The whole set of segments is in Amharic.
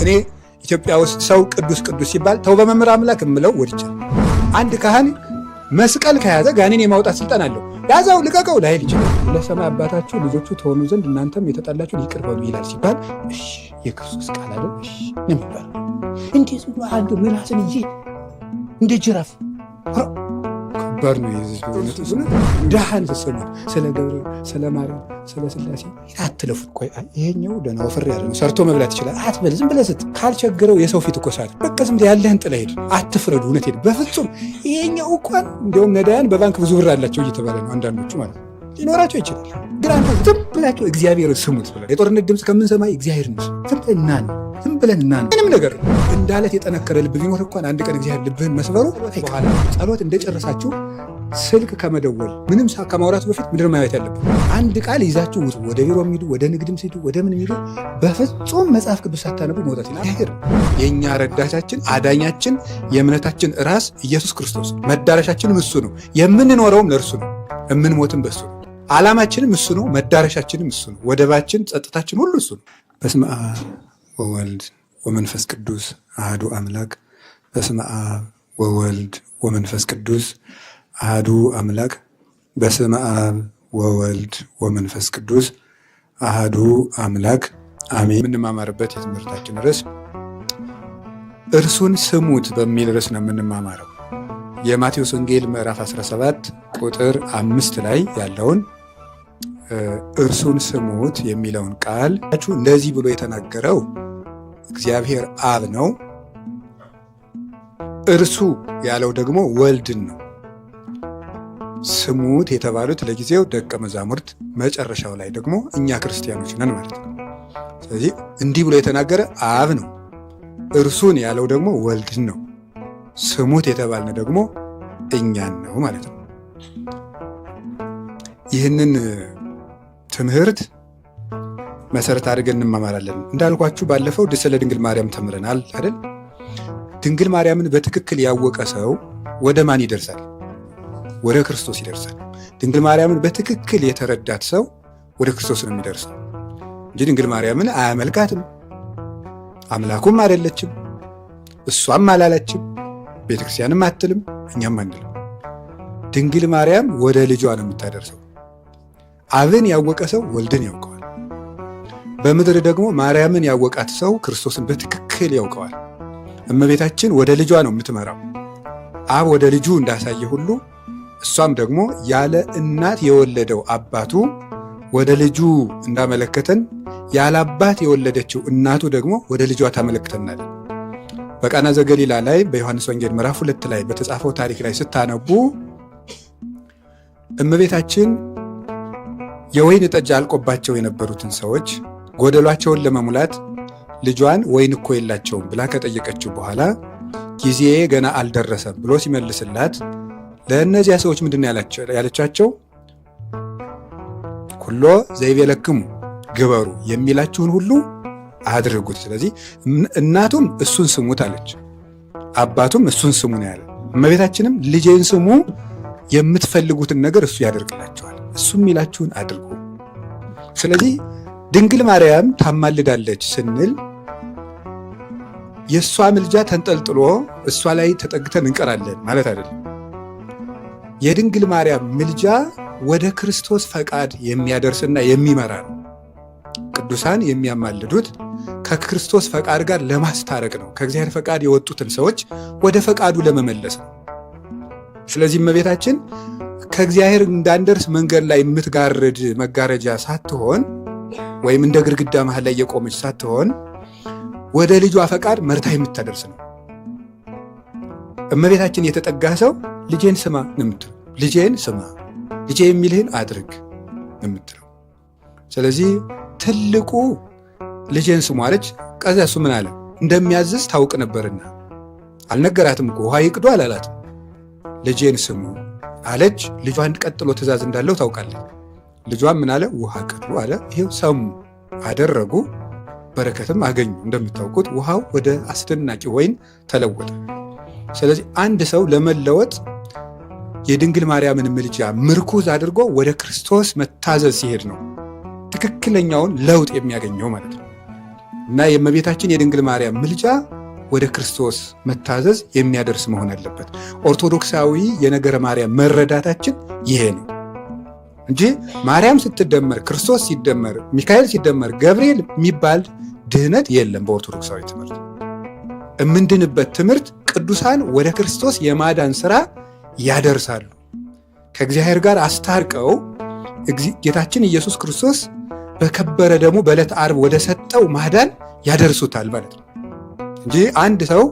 እኔ ኢትዮጵያ ውስጥ ሰው ቅዱስ ቅዱስ ሲባል ተው በመምህር አምላክ የምለው ወድጄ አንድ ካህን መስቀል ከያዘ ጋኔን የማውጣት ስልጣን አለው። ያዛው ልቀቀው ላይል ይችላል። ለሰማይ አባታችሁ ልጆቹ ተሆኑ ዘንድ እናንተም የተጣላችሁን ይቅር በሉ ይላል ሲባል እሺ የክርስቶስ ቃል አይደል? እሺ ነው የሚባለው። እንዴት ነው አንዱ ምላስን ይዤ እንደ ጅራፍ ከባድ ነው። የዚህ እውነት ደሃን ተሰማ ስለ ገብርኤል ስለ ማርያም ስለ ስላሴ አትለፉ። ቆይ ይሄኛው ደህና ወፈር ያለ ነው ሰርቶ መብላት ይችላል አትበል። ዝም ብለህ ስት ካልቸገረው የሰው ፊት እኮ ሳት በቃ ዝም ብለህ ያለህን ጥለህ ሄድ። አትፍረዱ። እውነት ሄድ በፍጹም ይሄኛው እንኳን እንደውም ነዳያን በባንክ ብዙ ብር አላቸው እየተባለ ነው አንዳንዶቹ ማለት ነው። ሊኖራቸው ይችላል ግን አንተ ዝም ብላችሁ እግዚአብሔር ስሙት ብለህ የጦርነት ድምፅ ከምንሰማ እግዚአብሔር ነው ዝም ብለህ ዝም ብለን ምንም ነገር እንዳለት የጠነከረ ልብ ቢኖር እንኳን አንድ ቀን እግዚአብሔር ልብህን መስበሩ በኋላ ጸሎት እንደጨረሳችሁ ስልክ ከመደወል ምንም ከማውራት በፊት ምድር ማየት ያለብን አንድ ቃል ይዛችሁ ውጡ። ወደ ቢሮ የሚሄዱ ወደ ንግድም ሲሄዱ ወደ ምን የሚሄዱ በፍጹም መጽሐፍ ቅዱስ ሳታነቡ መውጣት ይላል። የእኛ ረዳታችን አዳኛችን የእምነታችን ራስ ኢየሱስ ክርስቶስ መዳረሻችንም እሱ ነው። የምንኖረውም ለእርሱ ነው። የምንሞትም በእሱ ነው። ዓላማችንም እሱ ነው። መዳረሻችንም እሱ ነው። ወደባችን ጸጥታችን ሁሉ እሱ ነው። በስመ አብ ወወልድ ወመንፈስ ቅዱስ አሐዱ አምላክ። በስመ አብ ወወልድ ወመንፈስ ቅዱስ አሐዱ አምላክ። በስመ አብ ወወልድ ወመንፈስ ቅዱስ አሐዱ አምላክ አሜን። የምንማማርበት የትምህርታችን ርዕስ እርሱን ስሙት በሚል ርዕስ ነው የምንማማረው። የማቴዎስ ወንጌል ምዕራፍ 17 ቁጥር 5 ላይ ያለውን እርሱን ስሙት የሚለውን ቃል እንደዚህ ብሎ የተናገረው እግዚአብሔር አብ ነው። እርሱ ያለው ደግሞ ወልድን ነው። ስሙት የተባሉት ለጊዜው ደቀ መዛሙርት፣ መጨረሻው ላይ ደግሞ እኛ ክርስቲያኖች ነን ማለት ነው። ስለዚህ እንዲህ ብሎ የተናገረ አብ ነው። እርሱን ያለው ደግሞ ወልድን ነው። ስሙት የተባልን ደግሞ እኛን ነው ማለት ነው። ይህንን ትምህርት መሰረት አድርገን እንማማራለን። እንዳልኳችሁ ባለፈው ስለ ድንግል ማርያም ተምረናል አይደል? ድንግል ማርያምን በትክክል ያወቀ ሰው ወደ ማን ይደርሳል? ወደ ክርስቶስ ይደርሳል። ድንግል ማርያምን በትክክል የተረዳት ሰው ወደ ክርስቶስ ነው የሚደርሰው እንጂ ድንግል ማርያምን አያመልካትም፣ አምላኩም አይደለችም፣ እሷም አላለችም፣ ቤተክርስቲያንም አትልም፣ እኛም አንልም። ድንግል ማርያም ወደ ልጇ ነው የምታደርሰው። አብን ያወቀ ሰው ወልድን ያውቀዋል። በምድር ደግሞ ማርያምን ያወቃት ሰው ክርስቶስን በትክክል ያውቀዋል። እመቤታችን ወደ ልጇ ነው የምትመራው። አብ ወደ ልጁ እንዳሳየ ሁሉ እሷም ደግሞ ያለ እናት የወለደው አባቱ ወደ ልጁ እንዳመለከተን ያለ አባት የወለደችው እናቱ ደግሞ ወደ ልጇ ታመለክተናል። በቃና ዘገሊላ ላይ በዮሐንስ ወንጌል ምዕራፍ 2 ላይ በተጻፈው ታሪክ ላይ ስታነቡ እመቤታችን የወይን ጠጅ አልቆባቸው የነበሩትን ሰዎች ጎደሏቸውን ለመሙላት ልጇን ወይን እኮ የላቸውም ብላ ከጠየቀችው በኋላ ጊዜ ገና አልደረሰም ብሎ ሲመልስላት ለእነዚያ ሰዎች ምንድን ያለቻቸው? ኩሎ ዘይቤለክሙ ግበሩ፣ የሚላችሁን ሁሉ አድርጉት። ስለዚህ እናቱም እሱን ስሙት አለች፣ አባቱም እሱን ስሙ ነው ያለ። እመቤታችንም ልጄን ስሙ፣ የምትፈልጉትን ነገር እሱ ያደርግላቸዋል፣ እሱ የሚላችሁን አድርጉ። ስለዚህ ድንግል ማርያም ታማልዳለች ስንል የእሷ ምልጃ ተንጠልጥሎ እሷ ላይ ተጠግተን እንቀራለን ማለት አይደለም። የድንግል ማርያም ምልጃ ወደ ክርስቶስ ፈቃድ የሚያደርስና የሚመራ ነው። ቅዱሳን የሚያማልዱት ከክርስቶስ ፈቃድ ጋር ለማስታረቅ ነው። ከእግዚአብሔር ፈቃድ የወጡትን ሰዎች ወደ ፈቃዱ ለመመለስ ነው። ስለዚህ እመቤታችን ከእግዚአብሔር እንዳንደርስ መንገድ ላይ የምትጋርድ መጋረጃ ሳትሆን ወይም እንደ ግድግዳ መሃል ላይ የቆመች ሳትሆን ወደ ልጇ ፈቃድ መርታ የምታደርስ ነው። እመቤታችን የተጠጋ ሰው ልጄን ስማ ነው የምትለው። ልጄን ስማ፣ ልጄ የሚልህን አድርግ ነው የምትለው። ስለዚህ ትልቁ ልጄን ስሙ አለች። ከዚያ እሱ ምን አለ? እንደሚያዝዝ ታውቅ ነበርና አልነገራትም እኮ ውሃ ይቅዱ አላላትም። ልጄን ስሙ አለች። ልጇን ቀጥሎ ትእዛዝ እንዳለው ታውቃለች። ልጇን ምን አለ? ውሃ ቅዱ አለ። ይሄው ሰሙ፣ አደረጉ፣ በረከትም አገኙ። እንደምታውቁት ውሃው ወደ አስደናቂ ወይን ተለወጠ። ስለዚህ አንድ ሰው ለመለወጥ የድንግል ማርያምን ምልጃ ምርኩዝ አድርጎ ወደ ክርስቶስ መታዘዝ ሲሄድ ነው ትክክለኛውን ለውጥ የሚያገኘው ማለት ነው። እና የእመቤታችን የድንግል ማርያም ምልጃ ወደ ክርስቶስ መታዘዝ የሚያደርስ መሆን አለበት። ኦርቶዶክሳዊ የነገረ ማርያም መረዳታችን ይሄ ነው እንጂ ማርያም ስትደመር ክርስቶስ ሲደመር ሚካኤል ሲደመር ገብርኤል የሚባል ድህነት የለም። በኦርቶዶክሳዊ ትምህርት የምንድንበት ትምህርት ቅዱሳን ወደ ክርስቶስ የማዳን ሥራ ያደርሳሉ። ከእግዚአብሔር ጋር አስታርቀው ጌታችን ኢየሱስ ክርስቶስ በከበረ ደግሞ በዕለተ ዓርብ ወደ ሰጠው ማዳን ያደርሱታል ማለት ነው እንጂ አንድ ሰው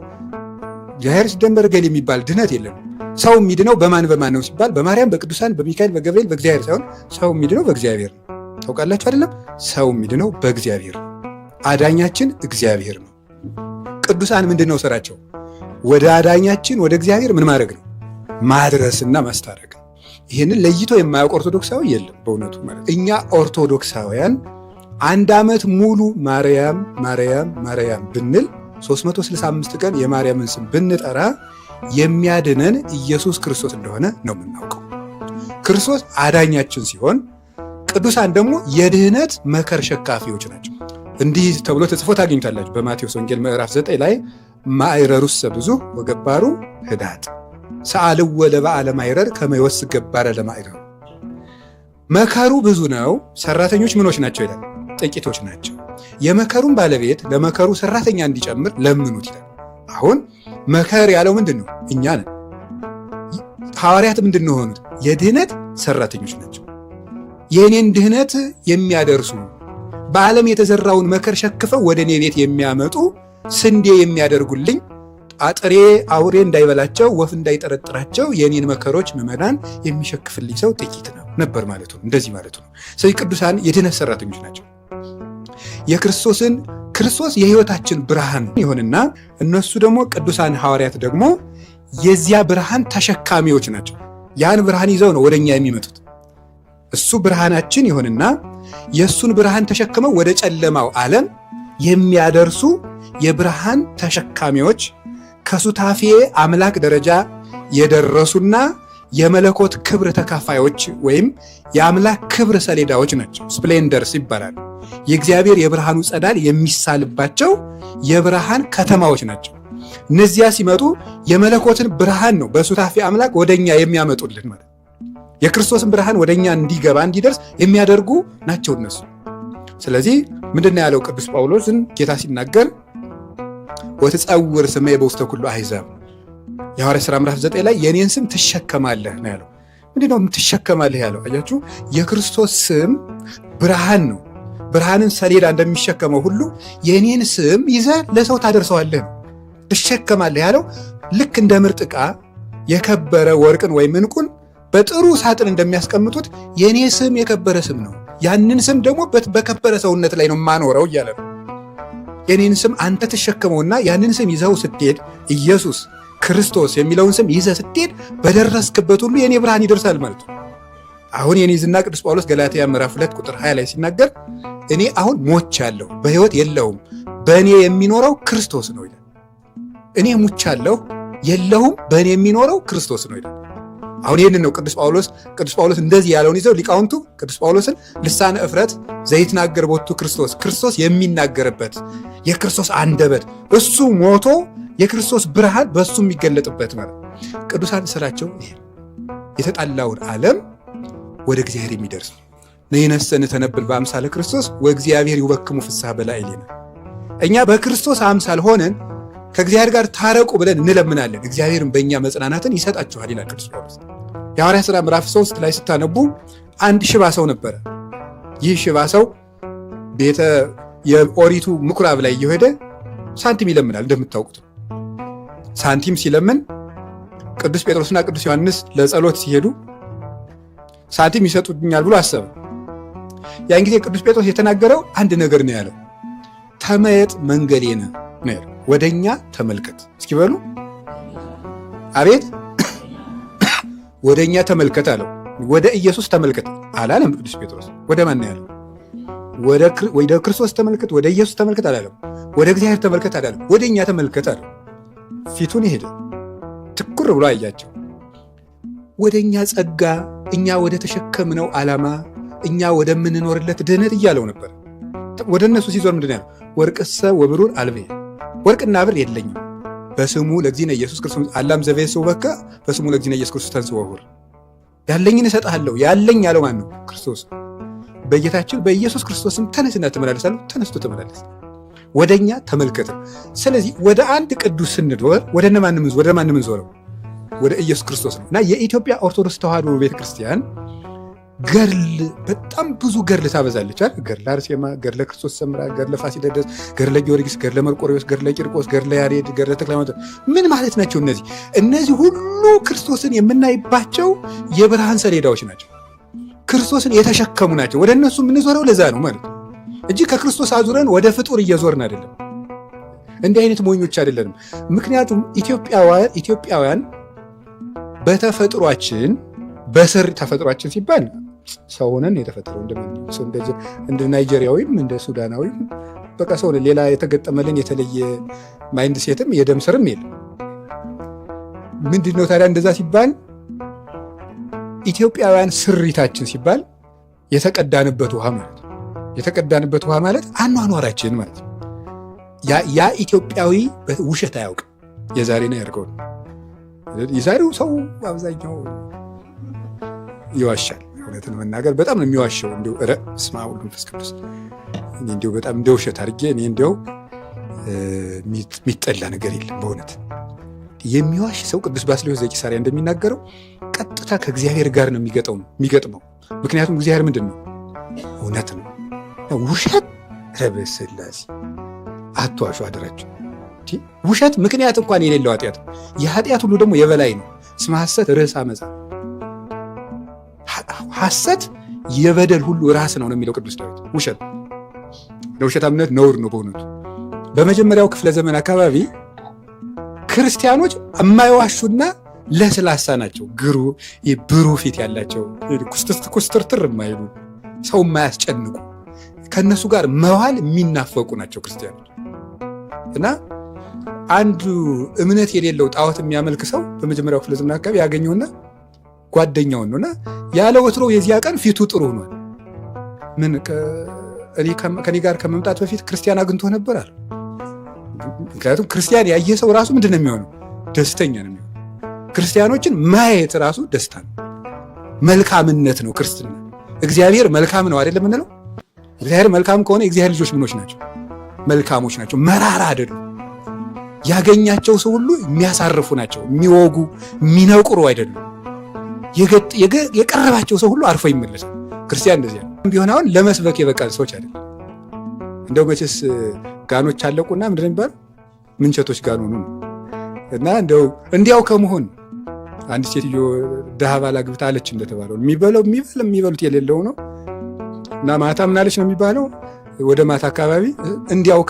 እግዚአብሔር ሲደመር ገል የሚባል ድህነት የለም። ሰው የሚድነው በማን ነው ሲባል በማርያም፣ በቅዱሳን፣ በሚካኤል፣ በገብርኤል፣ በእግዚአብሔር ሳይሆን ሰው የሚድነው በእግዚአብሔር ነው። ታውቃላችሁ አይደለም? ሰው የሚድነው በእግዚአብሔር ነው። አዳኛችን እግዚአብሔር ነው። ቅዱሳን ምንድን ነው ስራቸው? ወደ አዳኛችን ወደ እግዚአብሔር ምን ማድረግ ነው? ማድረስና ማስታረቅ ነው። ይህንን ለይቶ የማያውቅ ኦርቶዶክሳዊ የለም በእውነቱ ማለት። እኛ ኦርቶዶክሳውያን 1 ዓመት ሙሉ ማርያም ማርያም ማርያም ብንል 365 ቀን የማርያምን ስም ብንጠራ የሚያድነን ኢየሱስ ክርስቶስ እንደሆነ ነው የምናውቀው። ክርስቶስ አዳኛችን ሲሆን ቅዱሳን ደግሞ የድህነት መከር ሸካፊዎች ናቸው። እንዲህ ተብሎ ተጽፎ ታገኙታላችሁ በማቴዎስ ወንጌል ምዕራፍ 9 ላይ ማዕረሩሰ ብዙኅ ወገባሩ ህዳጥ ሰአልወ ለበዓለ ማዕረር ከመ ይወስድ ገባረ ለማዕረሩ። መከሩ ብዙ ነው፣ ሰራተኞች ምኖች ናቸው ይላል? ጥቂቶች ናቸው። የመከሩን ባለቤት ለመከሩ ሰራተኛ እንዲጨምር ለምኑት ይላል። አሁን መከር ያለው ምንድን ነው? እኛ ነን። ሐዋርያት ምንድን ነው ሆኑት? የድህነት ሰራተኞች ናቸው። የእኔን ድህነት የሚያደርሱ በዓለም የተዘራውን መከር ሸክፈው ወደ እኔ ቤት የሚያመጡ ስንዴ የሚያደርጉልኝ አጥሬ አውሬ እንዳይበላቸው ወፍ እንዳይጠረጥራቸው የእኔን መከሮች ምዕመናን የሚሸክፍልኝ ሰው ጥቂት ነው ነበር ማለቱ ነው። እንደዚህ ማለቱ ነው። ስለዚህ ቅዱሳን የድህነት ሰራተኞች ናቸው። ክርስቶስ የሕይወታችን ብርሃን ይሆንና እነሱ ደግሞ ቅዱሳን ሐዋርያት ደግሞ የዚያ ብርሃን ተሸካሚዎች ናቸው። ያን ብርሃን ይዘው ነው ወደኛ የሚመጡት። እሱ ብርሃናችን ይሆንና የእሱን ብርሃን ተሸክመው ወደ ጨለማው ዓለም የሚያደርሱ የብርሃን ተሸካሚዎች ከሱታፌ አምላክ ደረጃ የደረሱና የመለኮት ክብር ተካፋዮች ወይም የአምላክ ክብር ሰሌዳዎች ናቸው። ስፕሌንደርስ ይባላሉ። የእግዚአብሔር የብርሃኑ ጸዳል የሚሳልባቸው የብርሃን ከተማዎች ናቸው። እነዚያ ሲመጡ የመለኮትን ብርሃን ነው በሱታፌ አምላክ ወደኛ የሚያመጡልን ማለት። የክርስቶስን ብርሃን ወደኛ እንዲገባ እንዲደርስ የሚያደርጉ ናቸው እነሱ። ስለዚህ ምንድነው ያለው ቅዱስ ጳውሎስን ጌታ ሲናገር ወትጸውር ስሜ በውስተ ኩሉ አሕዛብ፣ የሐዋርያት ሥራ ምዕራፍ 9 ላይ የኔን ስም ትሸከማለህ ነው ያለው። ምንድነው ትሸከማለህ ያለው? አያችሁ፣ የክርስቶስ ስም ብርሃን ነው። ብርሃንን ሰሌዳ እንደሚሸከመው ሁሉ የኔን ስም ይዘህ ለሰው ታደርሰዋለህ ነው። ትሸከማለህ ያለው ልክ እንደ ምርጥ ዕቃ የከበረ ወርቅን ወይም ዕንቁን በጥሩ ሳጥን እንደሚያስቀምጡት የኔ ስም የከበረ ስም ነው፣ ያንን ስም ደግሞ በከበረ ሰውነት ላይ ነው ማኖረው እያለ ነው። የኔን ስም አንተ ትሸከመውና ያንን ስም ይዘው ስትሄድ ኢየሱስ ክርስቶስ የሚለውን ስም ይዘህ ስትሄድ በደረስክበት ሁሉ የኔ ብርሃን ይደርሳል ማለት ነው። አሁን የኔ ዝና ቅዱስ ጳውሎስ ገላትያ ምዕራፍ 2 ቁጥር 20 ላይ ሲናገር እኔ አሁን ሞቻለሁ፣ በሕይወት የለሁም፣ በእኔ የሚኖረው ክርስቶስ ነው ይላል። እኔ ሙቻለሁ የለሁም፣ በእኔ የሚኖረው ክርስቶስ ነው ይላል። አሁን ይህንን ነው ቅዱስ ጳውሎስ እንደዚህ ያለውን ይዘው ሊቃውንቱ ቅዱስ ጳውሎስን ልሳነ እፍረት ዘይትናገር ቦቱ ክርስቶስ የሚናገርበት የክርስቶስ አንደበት እሱ ሞቶ የክርስቶስ ብርሃን በሱ የሚገለጥበት ማለት። ቅዱሳን ስራቸው ይሄ የተጣላውን ዓለም ወደ እግዚአብሔር የሚደርስ ነይነሰን ተነብል በአምሳለ ክርስቶስ ወእግዚአብሔር ይወክሙ ፍስሐ በላዕሌነ። እኛ በክርስቶስ አምሳል ሆነን ከእግዚአብሔር ጋር ታረቁ ብለን እንለምናለን፣ እግዚአብሔርን በእኛ መጽናናትን ይሰጣችኋል ይላል ቅዱስ ጳውሎስ። የሐዋርያት ሥራ ምዕራፍ 3 ላይ ስታነቡ አንድ ሽባ ሰው ነበረ። ይህ ሽባ ሰው የኦሪቱ ምኩራብ ላይ እየሄደ ሳንቲም ይለምናል። እንደምታውቁት ሳንቲም ሲለምን ቅዱስ ጴጥሮስና ቅዱስ ዮሐንስ ለጸሎት ሲሄዱ ሳንቲም ይሰጡኛል ብሎ አሰበ። ያን ጊዜ ቅዱስ ጴጥሮስ የተናገረው አንድ ነገር ነው ያለው፣ ተመየጥ መንገሌነ ነው ያለው። ወደኛ ተመልከት። እስኪ በሉ አቤት፣ ወደኛ ተመልከት አለው። ወደ ኢየሱስ ተመልከት አላለም ቅዱስ ጴጥሮስ። ወደ ማን ነው ያለው? ወደ ክርስቶስ ተመልከት፣ ወደ ኢየሱስ ተመልከት አላለም። ወደ እግዚአብሔር ተመልከት አላለም። ወደኛ ተመልከት አለው። ፊቱን ሄደ፣ ትኩር ብሎ አያቸው። ወደኛ ጸጋ፣ እኛ ወደ ተሸከምነው ዓላማ፣ እኛ ወደምንኖርለት ድህነት እያለው ነበር። ወደ እነሱ ሲዞር ምንድን ያለው? ወርቅሰ ወብሩር አልቤ፣ ወርቅና ብር የለኝም፣ በስሙ ለእግዚእነ ኢየሱስ ክርስቶስ አላም ዘቤሰው በካ በስሙ ለእግዚእነ ኢየሱስ ክርስቶስ ተንሥኦ ወሁር፣ ያለኝን እሰጥሃለሁ። ያለኝ ያለው ማን ነው? ክርስቶስ። በጌታችን በኢየሱስ ክርስቶስም ተነስና ተመላለሳለሁ። ተነስቶ ተመላለስ፣ ወደኛ ተመልከተ። ስለዚህ ወደ አንድ ቅዱስ ስንዞር ወደ ማንም ዞረው? ወደ ኢየሱስ ክርስቶስ ነው። እና የኢትዮጵያ ኦርቶዶክስ ተዋሕዶ ቤተክርስቲያን ገድል በጣም ብዙ ገድል ታበዛለች አይደል? ገድለ አርሴማ፣ ገድለ ክርስቶስ ሰምራ፣ ገድለ ፋሲለደስ፣ ገድለ ጊዮርጊስ፣ ገድለ መርቆሬዎስ፣ ገድለ ቂርቆስ፣ ገድለ ያሬድ፣ ገድለ ተክለ ሃይማኖት። ምን ማለት ናቸው እነዚህ? እነዚህ ሁሉ ክርስቶስን የምናይባቸው የብርሃን ሰሌዳዎች ናቸው። ክርስቶስን የተሸከሙ ናቸው። ወደ እነሱ የምንዞረው ለዛ ነው ማለት ነው እንጂ ከክርስቶስ አዙረን ወደ ፍጡር እየዞርን አይደለም። እንዲህ አይነት ሞኞች አይደለንም። ምክንያቱም ኢትዮጵያውያን በተፈጥሯችን በስር ተፈጥሯችን ሲባል ሰው ሆነን የተፈጠረው እንደ ናይጄሪያዊም እንደ ሱዳናዊም በቃ ሰው ሆነን ሌላ የተገጠመልን የተለየ ማይንድ ሴትም የደም ስርም የለም። ምንድነው ታዲያ እንደዛ ሲባል ኢትዮጵያውያን ስሪታችን ሲባል የተቀዳንበት ውሃ ማለት ነው። የተቀዳንበት ውሃ ማለት አኗኗራችን ማለት ነው። ያ ኢትዮጵያዊ ውሸት አያውቅም። የዛሬ ነው ያድርገው። የዛሬው ሰው አብዛኛው ይዋሻል። እውነትን መናገር በጣም ነው የሚዋሸው። እንዲሁ በስመ አብ ወወልድ ወመንፈስ ቅዱስ እንዲሁ በጣም እንደ ውሸት አድርጌ እኔ እንዲያው የሚጠላ ነገር የለም በእውነት የሚዋሽ ሰው። ቅዱስ ባስልዮስ ዘቂሳርያ እንደሚናገረው ቀጥታ ከእግዚአብሔር ጋር ነው የሚገጥመው። ምክንያቱም እግዚአብሔር ምንድን ነው? እውነት ነው። ውሸት ረበስላሴ አትዋሹ አደራችሁ። ውሸት ምክንያት እንኳን የሌለው ኃጢአት፣ የኃጢአት ሁሉ ደግሞ የበላይ ነው። እስመ ሐሰት ርእሰ አመፃ፣ ሐሰት የበደል ሁሉ ራስ ነው የሚለው ቅዱስ ዳዊት። ውሸት ለውሸታምነት ነውር ነው በእውነቱ። በመጀመሪያው ክፍለ ዘመን አካባቢ ክርስቲያኖች የማይዋሹና ለስላሳ ናቸው። ብሩህ ፊት ያላቸው ኩስትርትር የማይሉ ሰው የማያስጨንቁ ከእነሱ ጋር መዋል የሚናፈቁ ናቸው ክርስቲያኖች። እና አንዱ እምነት የሌለው ጣዖት የሚያመልክ ሰው በመጀመሪያው ክፍለ ዘመን አካባቢ ያገኘውና ጓደኛውን ነውና ያለ ወትሮ የዚያ ቀን ፊቱ ጥሩ ሆኗል። ምን ከኔ ጋር ከመምጣት በፊት ክርስቲያን አግኝቶ ነበር አለ። ምክንያቱም ክርስቲያን ያየ ሰው ራሱ ምንድን ነው የሚሆነው? ደስተኛ ነው የሚሆነው። ክርስቲያኖችን ማየት ራሱ ደስታ ነው፣ መልካምነት ነው ክርስትና። እግዚአብሔር መልካም ነው አይደለም የምንለው? እግዚአብሔር መልካም ከሆነ የእግዚአብሔር ልጆች ምኖች ናቸው? መልካሞች ናቸው። መራራ አይደሉም። ያገኛቸው ሰው ሁሉ የሚያሳርፉ ናቸው። የሚወጉ የሚነቁሩ አይደሉም። የቀረባቸው ሰው ሁሉ አርፎ ይመለሳል። ክርስቲያን እንደዚያ ቢሆን አሁን ለመስበክ የበቃ ሰዎች አይደለም። እንደው መቼስ ጋኖች አለቁና ምንድን ነው የሚባለው? ምንቸቶች ጋን ሆኑ እና እንደው እንዲያው ከመሆን አንድ ሴትዮ ድሃ ባል አግብታ አለች እንደተባለው የሚበሉት የሌለው ነው እና ማታ ምናለች ነው የሚባለው? ወደ ማታ አካባቢ እንዲያው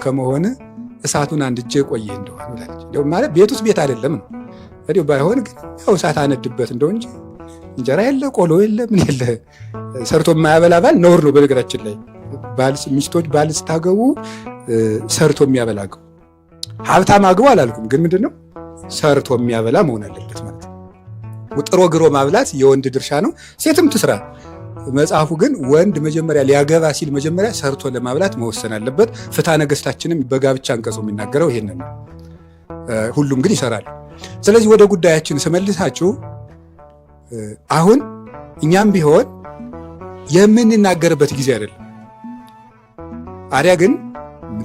ከመሆን እሳቱን አንድ እጄ ቆየ እንደሆነ ብላለች። ማለት ቤት ውስጥ ቤት አይደለም ነው እንዲሁ ባይሆን ግን ያው እሳት አነድበት እንደው እንጂ እንጀራ የለ ቆሎ የለ ምን የለ ሰርቶ የማያበላ ባል ነውር ነው። በነገራችን ላይ ሚስቶች ባል ስታገቡ ሰርቶ የሚያበላገው ሀብታም አግቡ አላልኩም፣ ግን ምንድን ነው ሰርቶ የሚያበላ መሆን አለበት ማለት ነው። ጥሮ ግሮ ማብላት የወንድ ድርሻ ነው፣ ሴትም ትስራ። መጽሐፉ ግን ወንድ መጀመሪያ ሊያገባ ሲል መጀመሪያ ሰርቶ ለማብላት መወሰን አለበት። ፍትሐ ነገሥታችንም በጋብቻ አንቀጹ የሚናገረው ይሄንን ነው። ሁሉም ግን ይሰራል። ስለዚህ ወደ ጉዳያችን ስመልሳችሁ አሁን እኛም ቢሆን የምንናገርበት ጊዜ አይደለም። አዲያ ግን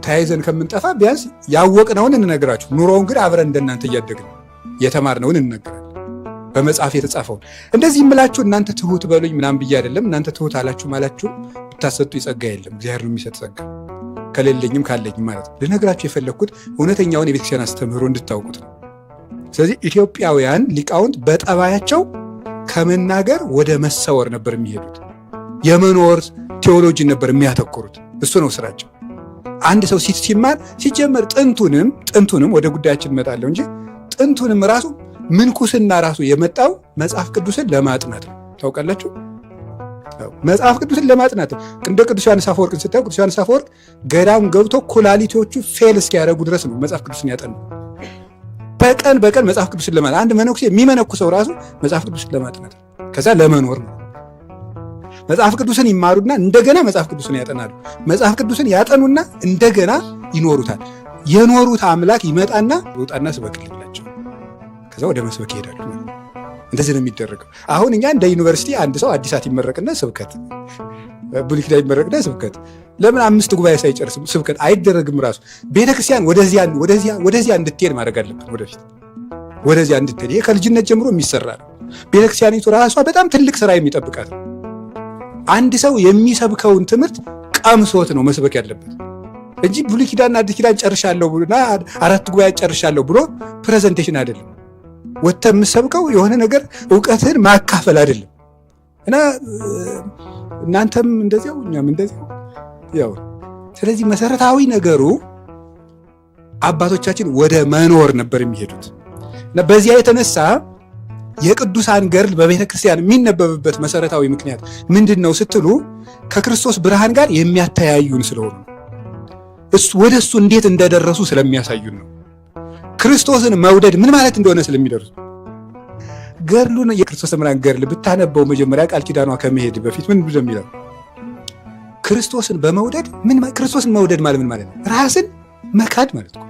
ተያይዘን ከምንጠፋ ቢያንስ ያወቅነውን እንነግራችሁ። ኑሮውን ግን አብረን እንደናንተ እያደግን የተማርነውን እንነግራለን። በመጽሐፍ የተጻፈውን እንደዚህ የምላችሁ እናንተ ትሁት በሉኝ ምናምን ብዬ አይደለም። እናንተ ትሁት አላችሁ ብታሰጡ ጸጋ የለም፣ እግዚአብሔር ነው የሚሰጥ ጸጋ፣ ከሌለኝም ካለኝም ማለት ነው። ልነግራችሁ የፈለግኩት እውነተኛውን የቤተክርስቲያን አስተምህሮ እንድታውቁት ነው። ስለዚህ ኢትዮጵያውያን ሊቃውንት በጠባያቸው ከመናገር ወደ መሰወር ነበር የሚሄዱት። የመኖር ቴዎሎጂ ነበር የሚያተኩሩት። እሱ ነው ስራቸው። አንድ ሰው ሲማር ሲጀመር ጥንቱንም ወደ ጉዳያችን እመጣለሁ እንጂ ጥንቱንም ራሱ ምንኩስና ራሱ የመጣው መጽሐፍ ቅዱስን ለማጥናት ነው። ታውቃላችሁ? መጽሐፍ ቅዱስን ለማጥናት ነው። እንደ ቅዱስ ዮሐንስ አፈወርቅን ስታዩ ቅዱስ ዮሐንስ አፈወርቅ ገዳም ገብቶ ኩላሊቶቹ ፌል እስኪያደርጉ ድረስ ነው መጽሐፍ ቅዱስን ያጠኑ። በቀን መጽሐፍ ቅዱስን ለማጥናት አንድ መነኩሴ የሚመነኩሰው ራሱ መጽሐፍ ቅዱስን ለማጥናት ከዛ ለመኖር ነው። መጽሐፍ ቅዱስን ይማሩና እንደገና መጽሐፍ ቅዱስን ያጠናሉ። መጽሐፍ ቅዱስን ያጠኑና እንደገና ይኖሩታል። የኖሩት አምላክ ይመጣና ውጣና ስበክልኝ ይላቸው። ከዛ ወደ መስበክ ይሄዳሉ። እንደዚህ ነው የሚደረገው። አሁን እኛ እንደ ዩኒቨርሲቲ አንድ ሰው አዲሳት ይመረቅና ስብከት፣ ብሉይ ኪዳን ይመረቅና ስብከት፣ ለምን 5 ጉባኤ ሳይጨርስ ስብከት አይደረግም? ራሱ ቤተክርስቲያን ወደዚያ እንድትሄድ ማድረግ አለብን። ወደፊት ወደዚያ እንድትሄድ ይሄ ከልጅነት ጀምሮ የሚሰራ ነው። ቤተክርስቲያኒቱ ራሷ በጣም ትልቅ ስራ የሚጠብቃት ነው። አንድ ሰው የሚሰብከውን ትምህርት ቀምሶት ነው መስበክ ያለበት እንጂ ብሉይ ኪዳንና አዲስ ኪዳን ጨርሻለሁ ብሎና 4 ጉባኤ ጨርሻለሁ ብሎ ፕሬዘንቴሽን አይደለም። ወጥተህ የምትሰብከው የሆነ ነገር እውቀትህን ማካፈል አይደለም። እና እናንተም እንደዚያው እኛም እንደዚያው ያው። ስለዚህ መሰረታዊ ነገሩ አባቶቻችን ወደ መኖር ነበር የሚሄዱት እና በዚያ የተነሳ የቅዱሳን ገድል በቤተ ክርስቲያን የሚነበብበት መሰረታዊ ምክንያት ምንድን ነው ስትሉ ከክርስቶስ ብርሃን ጋር የሚያተያዩን ስለሆኑ ወደ እሱ እንዴት እንደደረሱ ስለሚያሳዩን ነው። ክርስቶስን መውደድ ምን ማለት እንደሆነ ስለሚደርሱ ገድሉን የክርስቶስ ብርሃን ገድል ብታነበው መጀመሪያ ቃል ኪዳኗ ከመሄድ በፊት ምን ብሎ የሚለው ክርስቶስን በመውደድ ክርስቶስን መውደድ ማለት ምን ማለት ነው? ራስን መካድ ማለት ነው።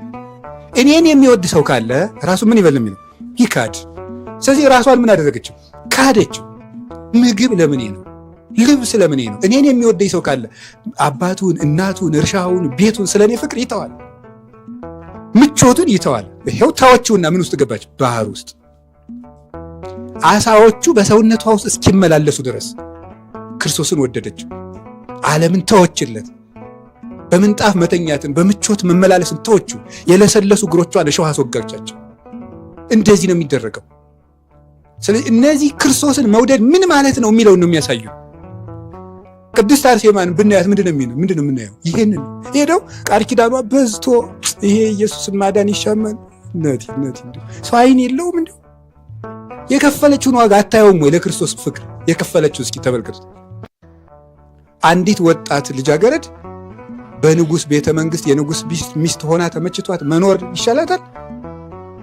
እኔን የሚወድ ሰው ካለ ራሱ ምን ይበል የሚለው ይካድ። ስለዚህ ራሷን ምን አደረገችው? ካደችው። ምግብ ለምኔ ነው? ልብስ ለምኔ ነው? እኔን የሚወደኝ ሰው ካለ አባቱን፣ እናቱን፣ እርሻውን፣ ቤቱን ስለኔ ፍቅር ይተዋል፣ ምቾቱን ይተዋል። ይሄው ታወችውና ምን ውስጥ ገባች? ባህር ውስጥ። አሳዎቹ በሰውነቷ ውስጥ እስኪመላለሱ ድረስ ክርስቶስን ወደደችው። ዓለምን ተወችለት። በምንጣፍ መተኛትን፣ በምቾት መመላለስን ተወችው። የለሰለሱ እግሮቿን እሾህ አስወጋቻቸው። እንደዚህ ነው የሚደረገው። ስለዚህ እነዚህ ክርስቶስን መውደድ ምን ማለት ነው የሚለውን ነው የሚያሳዩ። ቅድስት አርሴማን ብናያት ምንድን ነው የምናየው? ይሄንን ሄደው ቃል ኪዳኗ በዝቶ ይሄ ኢየሱስን ማዳን ይሻማል። ሰው አይን የለውም። እንዲሁ የከፈለችውን ዋጋ አታየውም ወይ? ለክርስቶስ ፍቅር የከፈለችው እስኪ ተመልከቱት። አንዲት ወጣት ልጃገረድ በንጉሥ ቤተ መንግስት የንጉሥ ሚስት ሆና ተመችቷት መኖር ይሻላታል?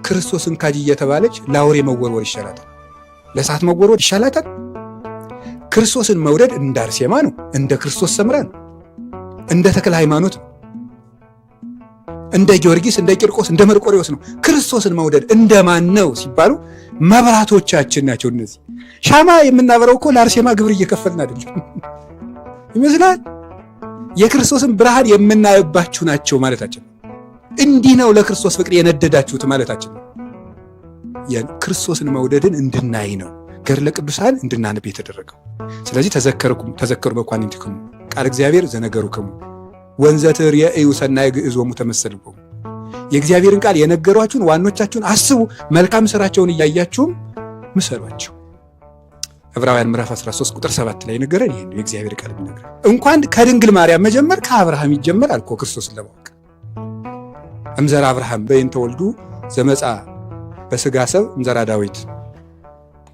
ክርስቶስን ካጅ እየተባለች ለአውሬ መወርወር ይሻላታል? ለእሳት መወርወር ይሻላታል? ክርስቶስን መውደድ እንደ አርሴማ ነው፣ እንደ ክርስቶስ ሰምራ ነው፣ እንደ ተክለ ሃይማኖት ነው፣ እንደ ጊዮርጊስ፣ እንደ ቂርቆስ፣ እንደ መርቆሬዎስ ነው። ክርስቶስን መውደድ እንደማን ነው ሲባሉ መብራቶቻችን ናቸው። እነዚህ ሻማ የምናበረው እኮ ለአርሴማ ግብር እየከፈልን አይደለም ይመስላል። የክርስቶስን ብርሃን የምናየባችሁ ናቸው ማለታችን ነው። እንዲህ ነው ለክርስቶስ ፍቅር የነደዳችሁት ማለታችን ነው። የክርስቶስን መውደድን እንድናይ ነው ገድለ ቅዱሳን እንድናነብ የተደረገው። ስለዚህ ተዘከሩ በኳኒንቲክሙ ቃል እግዚአብሔር ዘነገሩክሙ ወንዘ ትርእዩ ሰናየ ግዕዞሙ ተመሰልክሙ። የእግዚአብሔርን ቃል የነገሯችሁን ዋኖቻችሁን አስቡ፣ መልካም ስራቸውን እያያችሁም ምሰሏቸው። ዕብራውያን ምዕራፍ 13 ቁጥር 7 ላይ ነገረን። ይሄ ነው የእግዚአብሔር ቃል የሚነግረን። እንኳን ከድንግል ማርያም መጀመር ከአብርሃም ይጀመራል እኮ ክርስቶስን ለማወቅ። እምዘራ አብርሃም በእንተ ወልዱ ዘመጻ በስጋ ሰብ እምዘራ ዳዊት፣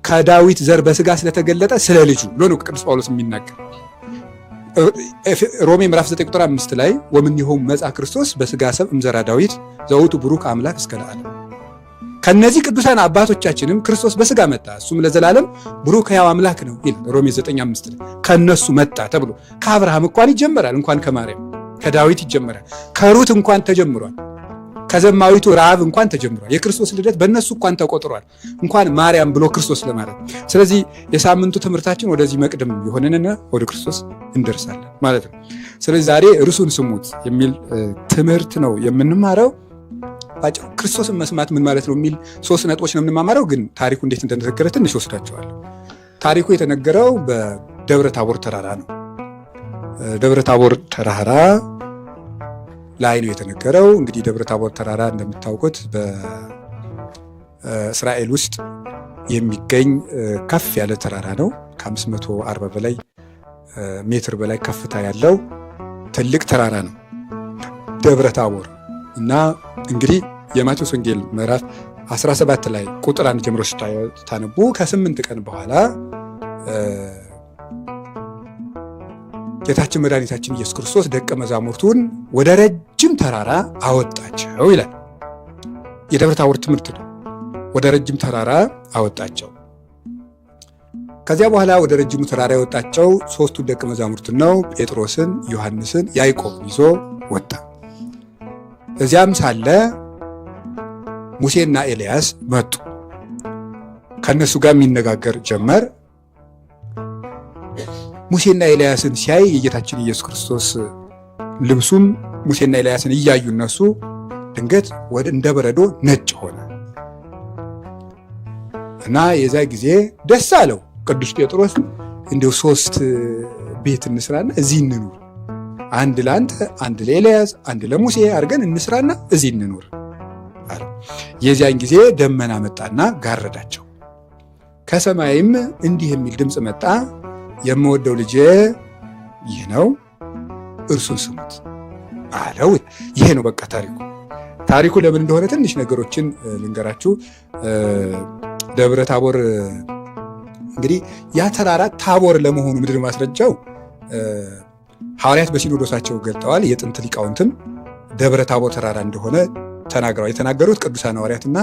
ከዳዊት ዘር በስጋ ስለተገለጠ ስለ ልጁ ብሎ ነው ቅዱስ ጳውሎስ የሚናገር። ሮሜ ምዕራፍ 9 ቁጥር 5 ላይ ወምኔሆሙ መጽአ ክርስቶስ በስጋ ሰብ እምዘራ ዳዊት ዘውቱ ብሩክ አምላክ እስከ ለዓለም። ከነዚህ ቅዱሳን አባቶቻችንም ክርስቶስ በስጋ መጣ፣ እሱም ለዘላለም ብሩክ ሕያው አምላክ ነው ይላል ሮሜ 9:5 ላይ። ከነሱ መጣ ተብሎ ከአብርሃም እንኳን ይጀመራል፣ እንኳን ከማርያም ከዳዊት ይጀመራል፣ ከሩት እንኳን ተጀምሯል፣ ከዘማዊቱ ረዓብ እንኳን ተጀምሯል። የክርስቶስ ልደት በእነሱ እንኳን ተቆጥሯል፣ እንኳን ማርያም ብሎ ክርስቶስ ለማለት። ስለዚህ የሳምንቱ ትምህርታችን ወደዚህ መቅደም የሆነንና ወደ ክርስቶስ እንደርሳለን ማለት ነው። ስለዚህ ዛሬ ርሱን ስሙት የሚል ትምህርት ነው የምንማረው። ባጭሩ ክርስቶስን መስማት ምን ማለት ነው የሚል 3 ነጥቦች ነው የምንማማረው። ግን ታሪኩ እንዴት እንደተነገረ ትንሽ ወስዳቸዋለሁ። ታሪኩ የተነገረው በደብረ ታቦር ተራራ ነው። ደብረ ታቦር ተራራ ላይ ነው የተነገረው። እንግዲህ ደብረ ታቦር ተራራ እንደምታውቁት በእስራኤል ውስጥ የሚገኝ ከፍ ያለ ተራራ ነው። ከ540 በላይ ሜትር በላይ ከፍታ ያለው ትልቅ ተራራ ነው ደብረ ታቦር። እና እንግዲህ የማቴዎስ ወንጌል ምዕራፍ 17 ላይ ቁጥር 1 ጀምሮ ስታነቡ ከ8 ቀን በኋላ ጌታችን መድኃኒታችን ኢየሱስ ክርስቶስ ደቀ መዛሙርቱን ወደ ረጅም ተራራ አወጣቸው ይላል። የደብረ ታቦር ትምህርት ነው። ወደ ረጅም ተራራ አወጣቸው። ከዚያ በኋላ ወደ ረጅሙ ተራራ የወጣቸው 3ቱ ደቀ መዛሙርት ነው፣ ጴጥሮስን፣ ዮሐንስን፣ ያዕቆብን ይዞ ወጣ። እዚያም ሳለ ሙሴና ኤልያስ መጡ። ከነሱ ጋር የሚነጋገር ጀመር። ሙሴና ኤልያስን ሲያይ የጌታችን ኢየሱስ ክርስቶስ ልብሱም ሙሴና ኤልያስን እያዩ እነሱ ድንገት እንደ በረዶ ነጭ ሆነ እና የዛ ጊዜ ደስ አለው። ቅዱስ ጴጥሮስ እንዲሁ 3 ቤት እንስራና እዚህ እንኑር፣ አንድ ለአንተ፣ አንድ ለኤልያስ፣ አንድ ለሙሴ አድርገን እንስራና እዚህ እንኑር አለ። የዚያን ጊዜ ደመና መጣና ጋረዳቸው። ከሰማይም እንዲህ የሚል ድምፅ መጣ፣ የምወደው ልጄ ይህ ነው፣ እርሱን ስሙት አለው። ይሄ ነው በቃ ታሪኩ ለምን እንደሆነ ትንሽ ነገሮችን ልንገራችሁ። ደብረ ታቦር እንግዲህ ያ ተራራ ታቦር ለመሆኑ ምድር ማስረጃው ሐዋርያት በሲኖዶሳቸው ገልጠዋል። የጥንት ሊቃውንትም ደብረ ታቦር ተራራ እንደሆነ ተናግረዋል። የተናገሩት ቅዱሳን ሐዋርያትና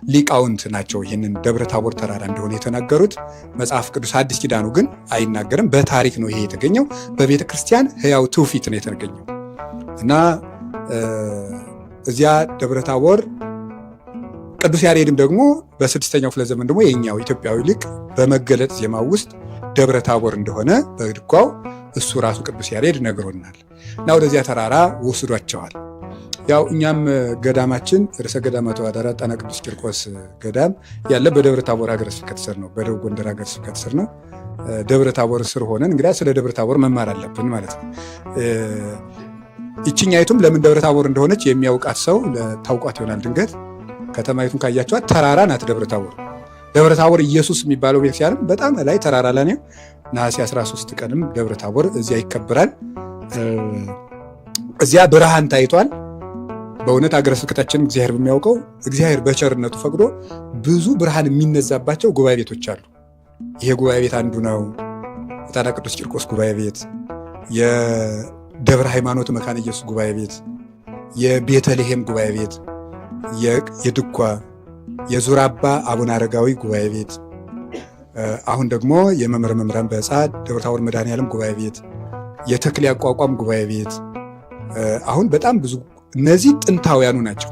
ሊቃውንት ናቸው። ይህንን ደብረ ታቦር ተራራ እንደሆነ የተናገሩት መጽሐፍ ቅዱስ አዲስ ኪዳኑ ግን አይናገርም። በታሪክ ነው ይሄ የተገኘው። በቤተ ክርስቲያን ሕያው ትውፊት ነው የተገኘው እና እዚያ ደብረ ታቦር ቅዱስ ያሬድም ደግሞ በ6ኛው ክፍለ ዘመን ደግሞ የኛው ኢትዮጵያዊ ሊቅ በመገለጥ ዜማው ውስጥ ደብረ ታቦር እንደሆነ በድጓው እሱ ራሱ ቅዱስ ያሬድ ነግሮናል። እና ወደዚያ ተራራ ወስዷቸዋል። ያው እኛም ገዳማችን ርዕሰ ገዳማቱ አዳራ ጣና ቅዱስ ቂርቆስ ገዳም ያለ በደብረ ታቦር ሀገረ ስብከት ስር ነው። በደቡብ ጎንደር ሀገረ ስብከት ስር ነው። ደብረ ታቦር ስር ሆነን እንግዲህ ስለ ደብረ ታቦር መማር አለብን ማለት ነው። ይችኛይቱም ለምን ደብረ ታቦር እንደሆነች የሚያውቃት ሰው ታውቋት ይሆናል ድንገት። ከተማይቱን ካያቸዋት ተራራ ናት ደብረ ታቦር። ደብረ ታቦር ኢየሱስ የሚባለው ቤተክርስቲያንም በጣም ላይ ተራራ ላይ ነው። ነሐሴ 13 ቀንም ደብረ ታቦር እዚያ ይከበራል። እዚያ ብርሃን ታይቷል። በእውነት ሀገረ ስብከታችን እግዚአብሔር በሚያውቀው እግዚአብሔር በቸርነቱ ፈቅዶ ብዙ ብርሃን የሚነዛባቸው ጉባኤ ቤቶች አሉ። ይሄ ጉባኤ ቤት አንዱ ነው። የጣና ቅዱስ ቂርቆስ ጉባኤ ቤት፣ የደብረ ሃይማኖት መካነ ኢየሱስ ጉባኤ ቤት፣ የቤተልሔም ጉባኤ ቤት፣ የድጓ የዙራባ አቡነ አረጋዊ ጉባኤ ቤት፣ አሁን ደግሞ የመምህረ መምህራን በዕጻድ ደብረ ታቦር መድኃኔዓለም ጉባኤ ቤት፣ የተክል ያቋቋም ጉባኤ ቤት። አሁን በጣም ብዙ እነዚህ ጥንታውያኑ ናቸው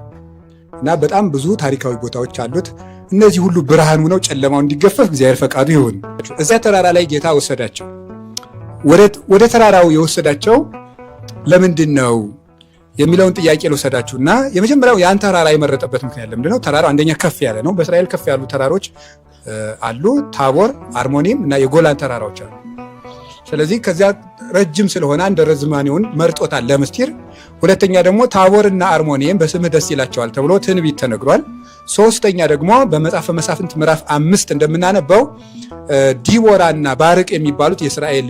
እና በጣም ብዙ ታሪካዊ ቦታዎች አሉት። እነዚህ ሁሉ ብርሃን ሆነው ጨለማው እንዲገፈፍ እግዚአብሔር ፈቃዱ ይሁን። እዚያ ተራራ ላይ ጌታ ወሰዳቸው። ወደ ተራራው የወሰዳቸው ለምንድን ነው የሚለውን ጥያቄ ልወሰዳችሁ እና የመጀመሪያው ያን ተራራ የመረጠበት ምክንያት ለምንድን ነው? ተራራው አንደኛ ከፍ ያለ ነው። በእስራኤል ከፍ ያሉ ተራሮች አሉ። ታቦር፣ አርሞኒም እና የጎላን ተራራዎች አሉ። ስለዚህ ከዚያ ረጅም ስለሆነ አንድ ርዝማኔውን መርጦታል ለምስጢር። ሁለተኛ ደግሞ ታቦርና አርሞኒም በስምህ ደስ ይላቸዋል ተብሎ ትንቢት ተነግሯል። ሶስተኛ ደግሞ በመጽሐፈ መሳፍንት ምዕራፍ 5 እንደምናነበው ዲቦራና ባርቅ የሚባሉት የእስራኤል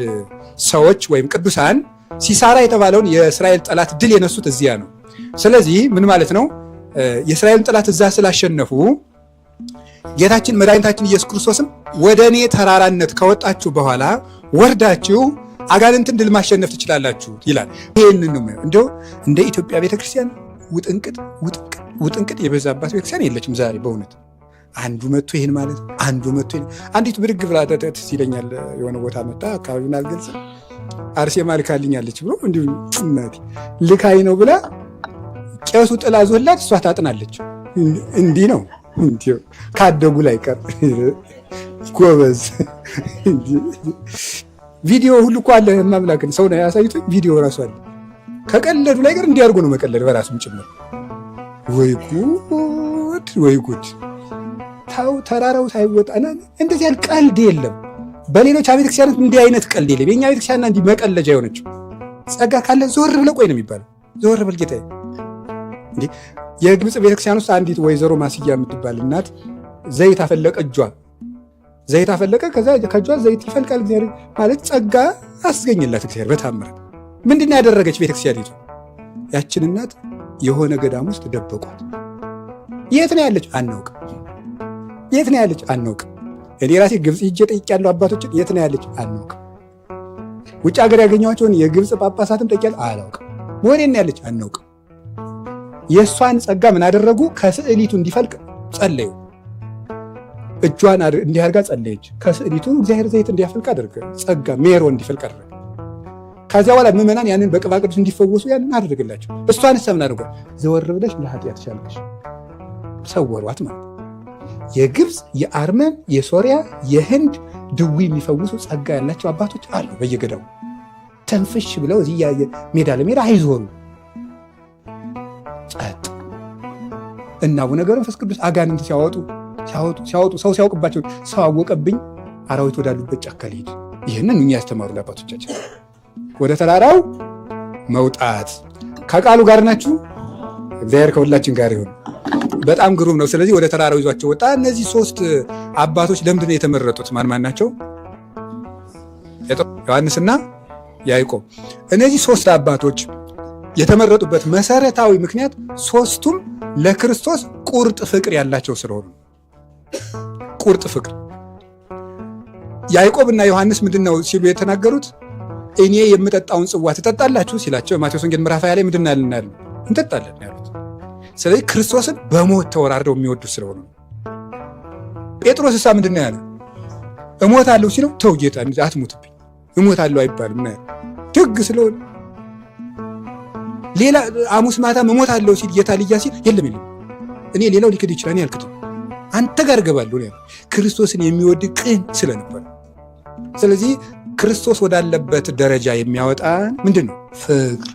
ሰዎች ወይም ቅዱሳን ሲሳራ የተባለውን የእስራኤል ጠላት ድል የነሱት እዚያ ነው። ስለዚህ ምን ማለት ነው? የእስራኤልን ጠላት እዛ ስላሸነፉ ጌታችን መድኃኒታችን ኢየሱስ ክርስቶስም ወደ እኔ ተራራነት ከወጣችሁ በኋላ ወርዳችሁ አጋንንትን ድል ማሸነፍ ትችላላችሁ ይላል። ይህንን ነው እንደው እንደ ኢትዮጵያ ቤተክርስቲያን ውጥንቅጥ የበዛባት ቤተክርስቲያን የለችም ዛሬ በእውነት። አንዱ መጥቶ ይህን ማለት አንዱ መጥቶ አንዲቱ ብድግ ብላ ትዝ ይለኛል። የሆነ ቦታ መጣ፣ አካባቢውን አልገልጽም፣ አርሴማ ልካልኛለች ብሎ እንዲሁ ልካይ ነው ብላ ቄሱ ጥላ ዞላት እሷ ታጥናለች። እንዲህ ነው ካደጉ ላይ ቀር ጎበዝ። ቪዲዮ ሁሉ እኮ አለ። ማምላክን ሰው ነው ያሳዩት። ቪዲዮ ራሱ አለ። ከቀለዱ ላይ ቀር እንዲያርጉ ነው መቀለድ በራሱም ጭምር። ወይ ጉድ! ታው ተራራው ሳይወጣና እንደዚህ ያለ ቀልድ የለም። በሌሎች ቤተክርስቲያናት እንዲህ አይነት ቀልድ የለም። የኛ ቤተክርስቲያንና እንዲህ መቀለጃ የሆነችው ጸጋ ካለ ዞር ብለህ ቆይ ነው የሚባለው። ዞር ብል ጌታዬ። እንዴ የግብጽ ቤተክርስቲያን ውስጥ አንዲት ወይዘሮ ማስያ የምትባል እናት ዘይት አፈለቀ፣ ዘይት አፈለቀ። ከእጇ ዘይት ይፈልቃል። እግዚአብሔር ማለት ጸጋ አስገኝላት እግዚአብሔር በታምር። ምንድን ነው ያደረገች ቤተክርስቲያኒቱ? ያችን እናት የሆነ ገዳም ውስጥ ደበቋት። የት ነው ያለች አናውቅ። የት ነው ያለች አናውቅ። እኔ ራሴ ግብጽ ሂጄ ጠይቄያለሁ አባቶችን። የት ነው ያለች አናውቅ። ውጭ ሀገር ያገኘኋቸውን የግብጽ ጳጳሳትም ጠይቄያለሁ፣ አላውቅም። ወዴት ነው ያለች አናውቅ። የእሷን ጸጋ ምን አደረጉ? ከስዕሊቱ እንዲፈልቅ ጸለዩ። እጇን እንዲህ አድርጋ ጸለየች። ከስዕሊቱ እግዚአብሔር ዘይት እንዲያፈልቅ አደረገ። ጸጋ ሜሮ እንዲፈልቅ አደረገ። ከዚያ በኋላ ምዕመናን ያንን በቅባ ቅዱስ እንዲፈወሱ ያንን አደረገላቸው። እሷን ሰምን አድርጓ ዘወር ብለሽ ለኃጢአት ሻልሽ ሰወሯት ማለት የግብፅ፣ የአርመን፣ የሶሪያ፣ የህንድ ድዊ የሚፈውሱ ጸጋ ያላቸው አባቶች አሉ በየገዳው ተንፍሽ ብለው እዚህ ሜዳ ለሜዳ አይዞሩ ጸጥ እና አቡነ ገብረ መንፈስ ቅዱስ አጋንንት ሲያወጡ ሰው ሲያውቅባቸው ሰው አወቀብኝ አራዊት ወዳሉበት ጫካ ልሂድ። ይህንን እኛ ያስተማሩ አባቶቻችን። ወደ ተራራው መውጣት ከቃሉ ጋር ናችሁ። እግዚአብሔር ከሁላችን ጋር ይሁን። በጣም ግሩም ነው። ስለዚህ ወደ ተራራው ይዟቸው ወጣ። እነዚህ 3 አባቶች ለምንድን ነው የተመረጡት? ማን ናቸው? ዮሐንስና ያዕቆብ። እነዚህ 3 አባቶች የተመረጡበት መሰረታዊ ምክንያት 3ቱም ለክርስቶስ ቁርጥ ፍቅር ያላቸው ስለሆኑ። ቁርጥ ፍቅር ያዕቆብና ዮሐንስ ምንድነው ሲሉ የተናገሩት? እኔ የምጠጣውን ጽዋ ትጠጣላችሁ ሲላቸው ማቴዎስ ወንጌል ምዕራፍ 20 ላይ ምንድን ያልናል? እንጠጣለን ያሉት። ስለዚህ ክርስቶስን በሞት ተወራርደው የሚወዱ ስለሆኑ። ጴጥሮስ እሳ ምንድን ያለ? እሞታለሁ ሲለው ተው ጌታ አትሙትብኝ፣ እሞታለሁ አይባልም ና ድግ ስለሆነ። ሌላ ሐሙስ ማታም እሞታለሁ ሲል ጌታ ልያ ሲል የለም እኔ ሌላው ሊክድ ይችላል እኔ አልክድም አንተ ጋር እገባለሁ ነው። ክርስቶስን የሚወድ ቅን ስለነበር። ስለዚህ ክርስቶስ ወዳለበት ደረጃ የሚያወጣን ምንድን ነው? ፍቅር።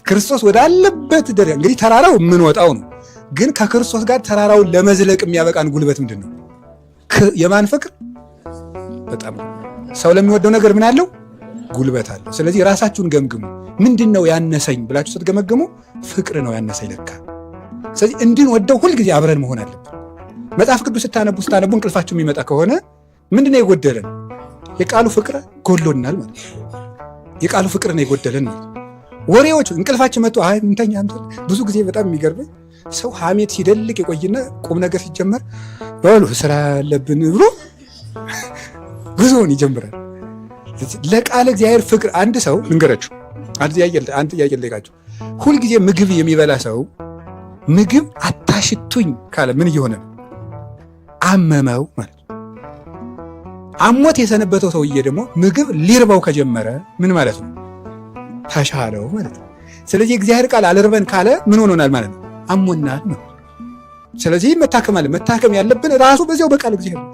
ክርስቶስ ወዳለበት ደረጃ እንግዲህ ተራራው የምንወጣው ነው፣ ግን ከክርስቶስ ጋር ተራራውን ለመዝለቅ የሚያበቃን ጉልበት ምንድን ነው? የማን ፍቅር? በጣም ሰው ለሚወደው ነገር ምን አለው? ጉልበት አለው። ስለዚህ ራሳችሁን ገምግሙ። ምንድን ነው ያነሰኝ ብላችሁ ስትገመግሙ ፍቅር ነው ያነሰኝ ለካ። ስለዚህ እንድንወደው ሁልጊዜ አብረን መሆን አለብን። መጽሐፍ ቅዱስ ስታነቡ እንቅልፋችሁ የሚመጣ ከሆነ ምንድን ነው የጎደለን? የቃሉ ፍቅር ጎሎናል ማለት ነው። የቃሉ ፍቅር ነው የጎደለን ማለት ነው። ወሬዎች እንቅልፋችን መጥቶ አይ እንተኛ ብዙ ጊዜ በጣም የሚገርመኝ ሰው ሐሜት ሲደልቅ የቆይና ቁም ነገር ሲጀመር በሉ ስራ ያለብን ብሎ ጉዞውን ይጀምራል። ለቃለ እግዚአብሔር ፍቅር አንድ ሰው ልንገራችሁ፣ አንድ ጥያቄ ልጠይቃችሁ። ሁልጊዜ ምግብ የሚበላ ሰው ምግብ አታሽቱኝ ካለ ምን እየሆነ ነው? አመመው ማለት ነው። አሞት የሰነበተው ሰውዬ ደግሞ ምግብ ሊርበው ከጀመረ ምን ማለት ነው? ተሻለው ማለት ነው። ስለዚህ እግዚአብሔር ቃል አልርበን ካለ ምን ሆኖናል ማለት ነው? አሞናል ነው። ስለዚህ መታከም ያለብን ራሱ በዚያው በቃል እግዚአብሔር ነው።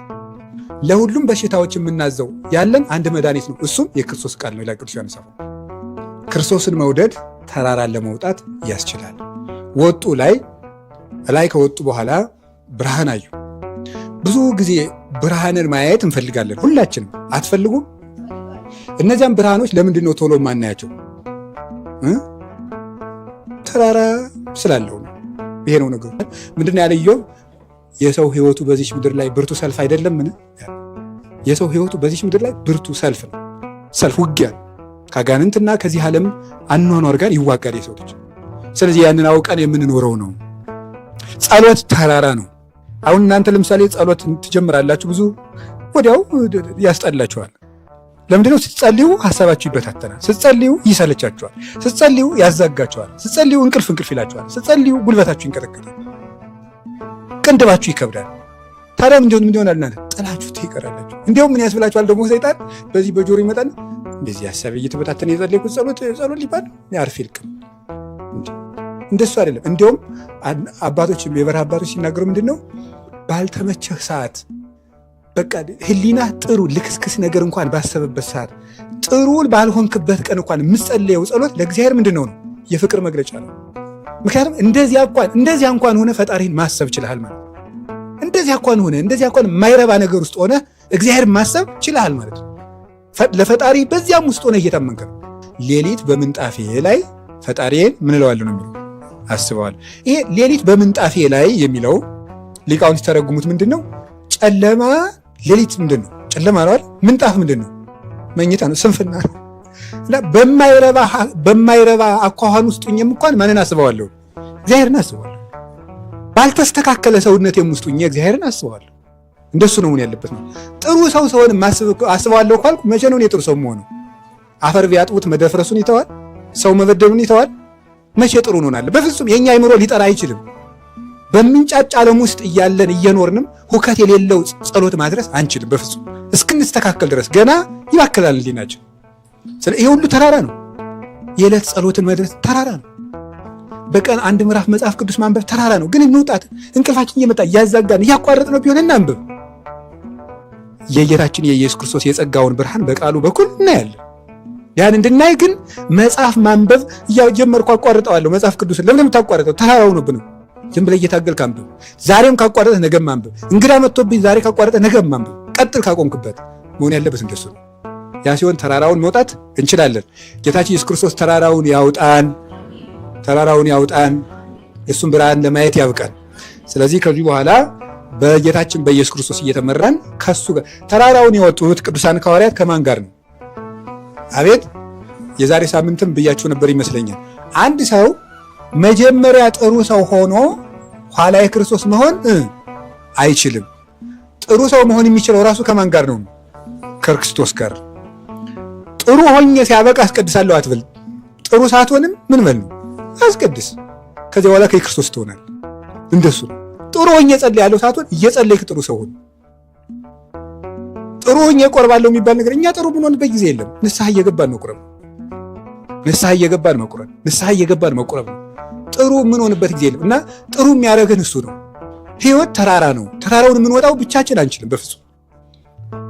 ለሁሉም በሽታዎች የምናዘው ያለን አንድ መድኃኒት ነው፣ እሱም የክርስቶስ ቃል ነው ይላል ቅዱስ ዮሐንስ አፈወርቅ። ክርስቶስን መውደድ ተራራን ለመውጣት ያስችላል። ወጡ ላይ ከወጡ በኋላ ብርሃን አዩ። ብዙ ጊዜ ብርሃንን ማየት እንፈልጋለን ሁላችንም። አትፈልጉም? እነዚያም ብርሃኖች ለምንድን ነው ቶሎ ማናያቸው? ተራራ ስላለው ነው። ይሄ ነው ነገሩ። ምንድን ነው ያለ ኢዮብ? የሰው ሕይወቱ በዚች ምድር ላይ ብርቱ ሰልፍ አይደለምን? የሰው ሕይወቱ በዚች ምድር ላይ ብርቱ ሰልፍ ነው። ሰልፍ ውጊያ ከአጋንንትና ከዚህ ዓለም አኗኗር ጋር ይዋጋል የሰው ልጅ። ስለዚህ ያንን አውቀን የምንኖረው ነው። ጸሎት ተራራ ነው። አሁን እናንተ ለምሳሌ ጸሎት ትጀምራላችሁ፣ ብዙ ወዲያው ያስጠላችኋል። ለምንድነው? ስትጸልዩ ሐሳባችሁ ይበታተናል። ስትጸልዩ ይሰለቻችኋል። ስትጸልዩ ያዛጋችኋል። ስትጸልዩ እንቅልፍ ይላችኋል። ስትጸልዩ ጉልበታችሁ ይንቀጠቀጣል፣ ቅንድባችሁ ይከብዳል። ታዲያ ምን ይሆናል? እናንተ ጥላችሁት ይቀራላችሁ። እንዲያውም ምን ያስብላችኋል ደግሞ ሰይጣን በዚህ በጆሮ ይመጣል። እንደዚህ ሐሳብ እየተበታተነ የጸለይኩት ጸሎት ሊባል ያርፍ ይልቅም። እንደሱ አይደለም። እንዲያውም አባቶች የበረሃ አባቶች ሲናገሩ ምንድነው? ባልተመቸህ ሰዓት በቃ ህሊና ጥሩ ልክስክስ ነገር እንኳን ባሰበበት ሰዓት ጥሩ ባልሆንክበት ቀን እንኳን የምትጸልየው ጸሎት ለእግዚአብሔር ምንድነው ነው? የፍቅር መግለጫ ነው። ምክንያቱም እንደዚያ እንኳን ሆነ ፈጣሪን ማሰብ ችልሃል ማለት ነው። እንደዚያ እንኳን የማይረባ ነገር ውስጥ ሆነ እግዚአብሔር ማሰብ ችልሃል ማለት ነው። ለፈጣሪ በዚያም ውስጥ ሆነ እየታመንክ ነው። ሌሊት በምንጣፌ ላይ ፈጣሪዬን ምን እለዋለሁ ነው የሚለው አስበዋል። ይሄ ሌሊት በምንጣፌ ላይ የሚለው ሊቃውንት ሲተረጉሙት ምንድነው? ጨለማ ሌሊት ምንድነው? ጨለማ ነው አይደል? ምንጣፍ ምንድነው? መኝታ ነው፣ ስንፍና ነው። እና በማይረባ አኳኋን ውስጥ ሆኜም እንኳን ማንን አስበዋለሁ? እግዚአብሔርን አስበዋለሁ። ባልተስተካከለ ሰውነቴም ውስጥ ሆኜ እግዚአብሔርን አስበዋለሁ። እንደሱ ነው ያለበት ነው። ጥሩ ሰው ሰውን አስበዋለሁ ካልኩ መቼ ነው የጥሩ ሰው መሆኑ? አፈር ቢያጥቡት መደፍረሱን ይተዋል? ሰው መበደሉን ይተዋል? መቼ ጥሩ እንሆናለን? በፍጹም የኛ አይምሮ ሊጠራ አይችልም። በምንጫጭ ዓለም ውስጥ እያለን እየኖርንም ሁከት የሌለው ጸሎት ማድረስ አንችልም በፍጹም እስክንስተካከል ድረስ ገና ይባክላል ሊናቸው። ይሄ ሁሉ ተራራ ነው። የዕለት ጸሎትን መድረስ ተራራ ነው። በቀን አንድ ምዕራፍ መጽሐፍ ቅዱስ ማንበብ ተራራ ነው። ግን እንውጣት። እንቅልፋችን እየመጣ እያዛጋን እያቋረጥ ነው ቢሆን እናንብብ። የጌታችን የኢየሱስ ክርስቶስ የጸጋውን ብርሃን በቃሉ በኩል እናያለን። ያን እንድናይ ግን መጽሐፍ ማንበብ እያጀመርኩ አቋርጠዋለሁ። መጽሐፍ ቅዱስን ለምን የምታቋርጠው? ተራራው ነው ብነው ዝም ብለህ እየታገልክ አንብብ። ዛሬም ካቋረጠህ ነገም አንብብ። እንግዳ መጥቶብኝ ዛሬ ካቋረጠህ ነገም አንብብ። ቀጥል ካቆምክበት። መሆን ያለበት እንደሱ ነው። ያ ሲሆን ተራራውን መውጣት እንችላለን። ጌታችን ኢየሱስ ክርስቶስ ተራራውን ያውጣን፣ የእሱን ብርሃን ለማየት ያብቃን። ስለዚህ ከዚህ በኋላ በጌታችን በኢየሱስ ክርስቶስ እየተመራን ከሱ ጋር ተራራውን የወጡት ቅዱሳን ሐዋርያት ከማን ጋር ነው? አቤት የዛሬ ሳምንትም ብያችሁ ነበር ይመስለኛል። አንድ ሰው መጀመሪያ ጥሩ ሰው ሆኖ ኋላ የክርስቶስ መሆን አይችልም። ጥሩ ሰው መሆን የሚችለው ራሱ ከማን ጋር ነው? ከክርስቶስ ጋር። ጥሩ ሆኜ ሲያበቃ አስቀድሳለሁ አትበል። ጥሩ ሳትሆንም ምን በል ነው አስቀድስ። ከዚያ በኋላ ከክርስቶስ ትሆናል። እንደሱ ነው። ጥሩ ሆኜ ጸልያለሁ ሳትሆን እየጸለይክ ጥሩ ሰው ሁን። ጥሩ ሆኜ እቆርባለሁ የሚባል ነገር እኛ ጥሩ ብንሆንበት ጊዜ የለም። ንስሐ እየገባን መቁረብ፣ ንስሐ እየገባን መቁረብ ነው። ጥሩ የምንሆንበት ጊዜ የለም እና ጥሩ የሚያደርገን እሱ ነው። ሕይወት ተራራ ነው። ተራራውን የምንወጣው ብቻችን አንችልም በፍጹም።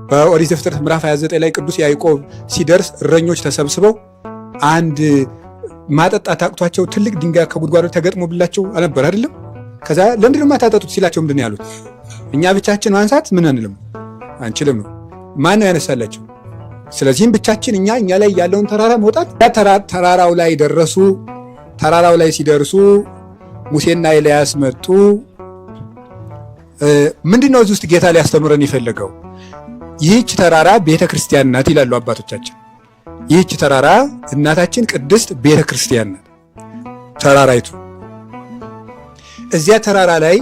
በኦሪት ዘፍጥረት ምዕራፍ 29 ላይ ቅዱስ ያዕቆብ ሲደርስ እረኞች ተሰብስበው አንድ ማጠጣት አቅቷቸው ትልቅ ድንጋይ ከጉድጓዱ ተገጥሞብላቸው ነበር አይደለም? ከዛ ለምንድን ነው የማታጠጡት ሲላቸው ምንድን ነው ያሉት? እኛ ብቻችን ማንሳት ምን አንልም አንችልም ነው። ማን ነው ያነሳላቸው? ስለዚህም ብቻችን እኛ ላይ ያለውን ተራራ መውጣት። ተራራው ላይ ደረሱ። ተራራው ላይ ሲደርሱ ሙሴና ኤልያስ መጡ። ምንድነው እዚህ ውስጥ ጌታ ሊያስተምረን የፈለገው? ይህች ተራራ ቤተ ክርስቲያን ናት ይላሉ አባቶቻችን። ይህች ተራራ እናታችን ቅድስት ቤተ ክርስቲያን ናት። ተራራይቱ እዚያ ተራራ ላይ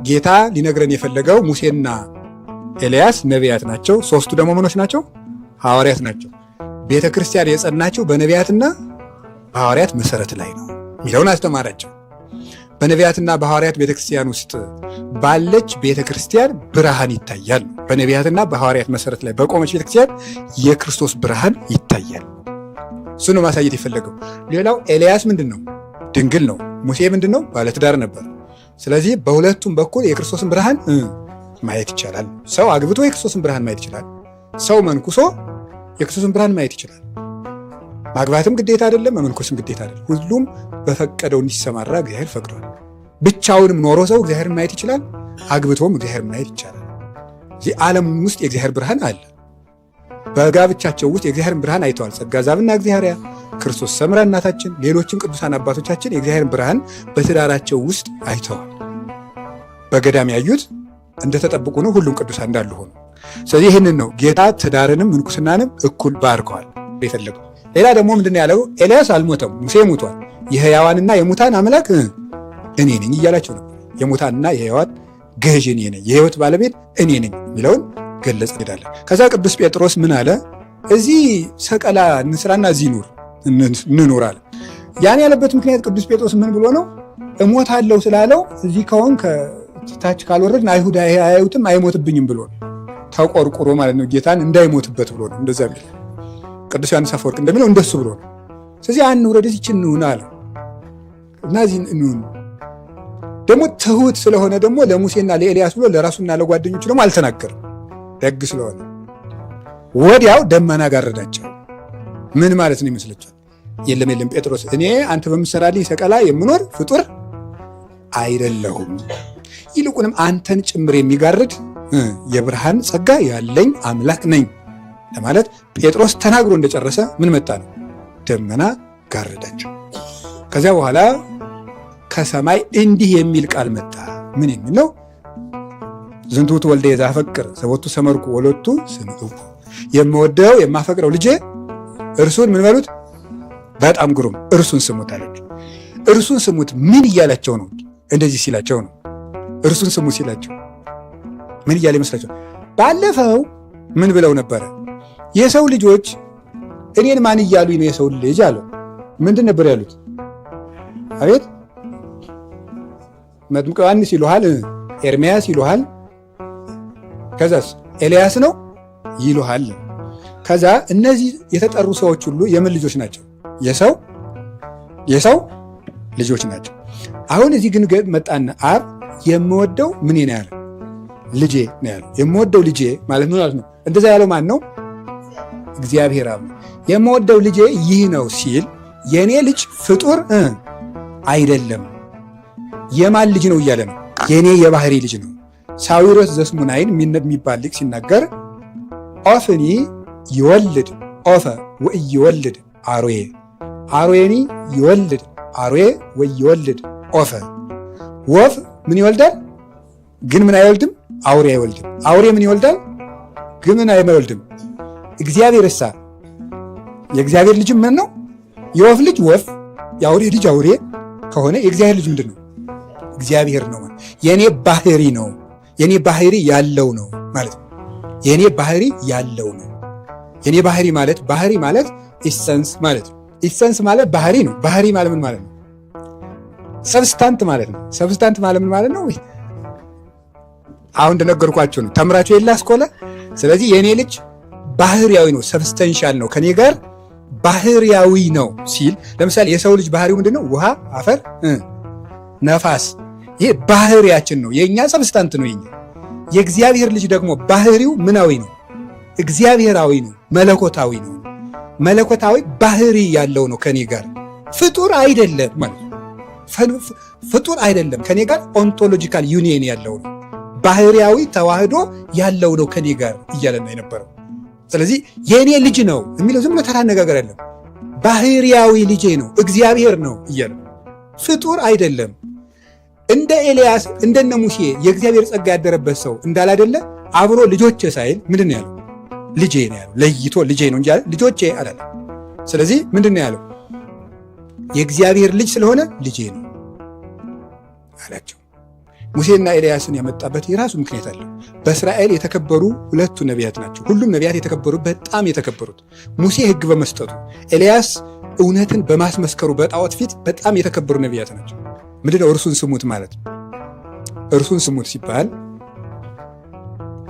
ጌታ ሊነግረን የፈለገው ሙሴና ኤልያስ ነቢያት ናቸው። ሶስቱ ደግሞ ምኖች ናቸው? ሐዋርያት ናቸው። ቤተ ክርስቲያን የጸናቸው በነቢያትና በሐዋርያት መሰረት ላይ ነው የሚለውን አስተማራቸው። በነቢያትና በሐዋርያት ቤተክርስቲያን ውስጥ ባለች ቤተክርስቲያን ብርሃን ይታያል። በነቢያትና በሐዋርያት መሰረት ላይ በቆመች ቤተክርስቲያን የክርስቶስ ብርሃን ይታያል። እሱ ነው ማሳየት የፈለገው። ሌላው ኤልያስ ምንድን ነው? ድንግል ነው። ሙሴ ምንድን ነው? ባለትዳር ነበር። ስለዚህ በሁለቱም በኩል የክርስቶስን ብርሃን ማየት ይቻላል። ሰው አግብቶ የክርስቶስን ብርሃን ማየት ይችላል። ሰው መንኩሶ የክርስቶስን ብርሃን ማየት ይችላል። ማግባትም ግዴታ አይደለም፣ መመንኮስም ግዴታ አይደለም። ሁሉም በፈቀደው እንዲሰማራ እግዚአብሔር ፈቅዷል። ብቻውንም ኖሮ ሰው እግዚአብሔርን ማየት ይችላል። አግብቶም እግዚአብሔርን ማየት ይቻላል። እዚህ ዓለም ውስጥ የእግዚአብሔር ብርሃን አለ። በጋብቻቸው ውስጥ የእግዚአብሔርን ብርሃን አይተዋል። ጸጋ ዛብና እግዚአብሔር፣ ክርስቶስ ሰምራ እናታችን፣ ሌሎችም ቅዱሳን አባቶቻችን የእግዚአብሔርን ብርሃን በትዳራቸው ውስጥ አይተዋል። በገዳም ያዩት እንደተጠብቁ ነው። ሁሉም ቅዱሳን እንዳሉ ሆኑ። ስለዚህ ይህንን ነው ጌታ ትዳርንም ምንኩስናንም እኩል ባርከዋል የፈለገው። ሌላ ደግሞ ምንድን ነው ያለው? ኤልያስ አልሞተም፣ ሙሴ ሞቷል። የሕያዋንና የሙታን አምላክ እኔ ነኝ እያላቸው ነበር። የሙታንና የሕያዋን ገዥ እኔ ነኝ፣ የሕይወት ባለቤት እኔ ነኝ የሚለውን ገለጸ። ሄዳለን። ከዛ ቅዱስ ጴጥሮስ ምን አለ? እዚህ ሰቀላ እንስራና እዚህ እንኑር አለ። ያን ያለበት ምክንያት ቅዱስ ጴጥሮስ ምን ብሎ ነው? እሞታለሁ ስላለው እዚህ ከሆን ከታች ካልወረድን አይሁድ አያዩትም አይሞትብኝም ብሎ ተቆርቁሮ ማለት ነው። ጌታን እንዳይሞትበት ብሎ ነው እንደዛ የሚል ቅዱስ ዮሐንስ አፈወርቅ እንደሚለው እንደሱ ብሎ ነው። ስለዚህ አንውረድ እዚች እንሁን አለ እና እዚህ እንሁን። ደግሞ ትሁት ስለሆነ ደግሞ ለሙሴና ለኤልያስ ብሎ ለራሱና ለጓደኞቹ ደግሞ አልተናገርም። ደግ ስለሆነ ወዲያው ደመና ጋረዳቸው። ምን ማለት ነው ይመስላችኋል? የለም ጴጥሮስ፣ እኔ አንተ በምትሰራልኝ ሰቀላ የምኖር ፍጡር አይደለሁም፣ ይልቁንም አንተን ጭምር የሚጋርድ የብርሃን ጸጋ ያለኝ አምላክ ነኝ ለማለት ጴጥሮስ ተናግሮ እንደጨረሰ ምን መጣ ነው? ደመና ጋረዳቸው። ከዚያ በኋላ ከሰማይ እንዲህ የሚል ቃል መጣ። ምን የሚል ነው? ዝንቱ ወልደ ዘአፈቅር ዘቦቱ ሰመርኩ ወለቱ ስምዑ፣ የምወደው የማፈቅረው ልጄ እርሱን ምን በሉት? በጣም ግሩም እርሱን ስሙት አለች። እርሱን ስሙት ምን እያላቸው ነው? እንደዚህ ሲላቸው ነው። እርሱን ስሙት ሲላቸው ምን እያለ ይመስላቸው? ባለፈው ምን ብለው ነበረ? የሰው ልጆች እኔን ማን እያሉኝ ነው የሰው ልጅ አለው። ምንድን ነበር ያሉት? አቤት መጥምቀ ዮሐንስ ይሉሃል፣ ኤርምያስ ይሉሃል፣ ከዛስ ኤልያስ ነው ይሉሃል። ከዛ እነዚህ የተጠሩ ሰዎች ሁሉ የምን ልጆች ናቸው? የሰው ልጆች ናቸው። አሁን እዚህ ግን መጣና አብ የምወደው ምን ነው ያለው? ልጄ ነው ያለው። የምወደው ልጄ ማለት ምን ማለት ነው? እንደዛ ያለው ማን ነው? እግዚአብሔር አብ ነው። የምወደው ልጄ ይህ ነው ሲል የኔ ልጅ ፍጡር አይደለም። የማን ልጅ ነው እያለ ነው? የኔ የባህሪ ልጅ ነው። ሳዊሮስ ዘስሙናይን የሚባል ሊቅ ሲናገር ኦፍኒ ይወልድ ኦፈ ወኢይወልድ አሮዬ አሮዬኒ ይወልድ አሮዬ ወኢይወልድ ኦፈ። ወፍ ምን ይወልዳል ግን ምን አይወልድም? አውሬ አይወልድም። አውሬ ምን ይወልዳል ግን ምን አይወልድም? እግዚአብሔር እሳ የእግዚአብሔር ልጅ ምን ነው? የወፍ ልጅ ወፍ፣ የአውሬ ልጅ አውሬ ከሆነ የእግዚአብሔር ልጅ ምንድን ነው? እግዚአብሔር ነው። የኔ ባህሪ ነው። የኔ ባህሪ ያለው ነው ማለት ነው። የኔ ባህሪ ያለው ነው። የኔ ባህሪ ማለት ኢሰንስ ማለት ነው። ኢሰንስ ማለት ባህሪ ነው። ባህሪ ማለት ምን ማለት ነው? ሰብስታንት ማለት ነው። ሰብስታንት ማለት ምን ማለት ነው? አሁን እንደነገርኳቸው ነው። ተምራቸው የለ አስኮላ። ስለዚህ የኔ ልጅ ባህሪያዊ ነው፣ ሰብስታንሻል ነው፣ ከኔ ጋር ባህሪያዊ ነው ሲል ለምሳሌ የሰው ልጅ ባህሪው ምንድነው? ውሃ፣ አፈር፣ ነፋስ። ይሄ ባህሪያችን ነው፣ የኛ ሰብስታንት ነው የኛ። የእግዚአብሔር ልጅ ደግሞ ባህሪው ምናዊ ነው? እግዚአብሔራዊ ነው፣ መለኮታዊ ነው። መለኮታዊ ባህሪ ያለው ነው ከኔ ጋር። ፍጡር አይደለም ማለት ነው። ፍጡር አይደለም ከኔ ጋር ኦንቶሎጂካል ዩኒየን ያለው ነው። ባህሪያዊ ተዋህዶ ያለው ነው ከኔ ጋር እያለ ነው የነበረው። ስለዚህ የኔ ልጅ ነው የሚለው ዝም ብሎ ተራ አነጋገር አይደለም። ባህሪያዊ ልጄ ነው፣ እግዚአብሔር ነው እያለ ፍጡር አይደለም። እንደ ኤልያስ እንደነ ሙሴ የእግዚአብሔር ጸጋ ያደረበት ሰው እንዳላደለ አብሮ ልጆቼ ሳይል ምንድን ነው ያለው? ልጄ ነው ያለው። ለይቶ ልጄ ነው እንጂ ልጆቼ አላለም። ስለዚህ ምንድን ነው ያለው? የእግዚአብሔር ልጅ ስለሆነ ልጄ ነው አላቸው። ሙሴና ኤልያስን ያመጣበት የራሱ ምክንያት አለው። በእስራኤል የተከበሩ ሁለቱ ነቢያት ናቸው። ሁሉም ነቢያት የተከበሩ በጣም የተከበሩት ሙሴ ሕግ በመስጠቱ ኤልያስ እውነትን በማስመስከሩ በጣዖት ፊት በጣም የተከበሩ ነቢያት ናቸው። ምንድነው እርሱን ስሙት ማለት? እርሱን ስሙት ሲባል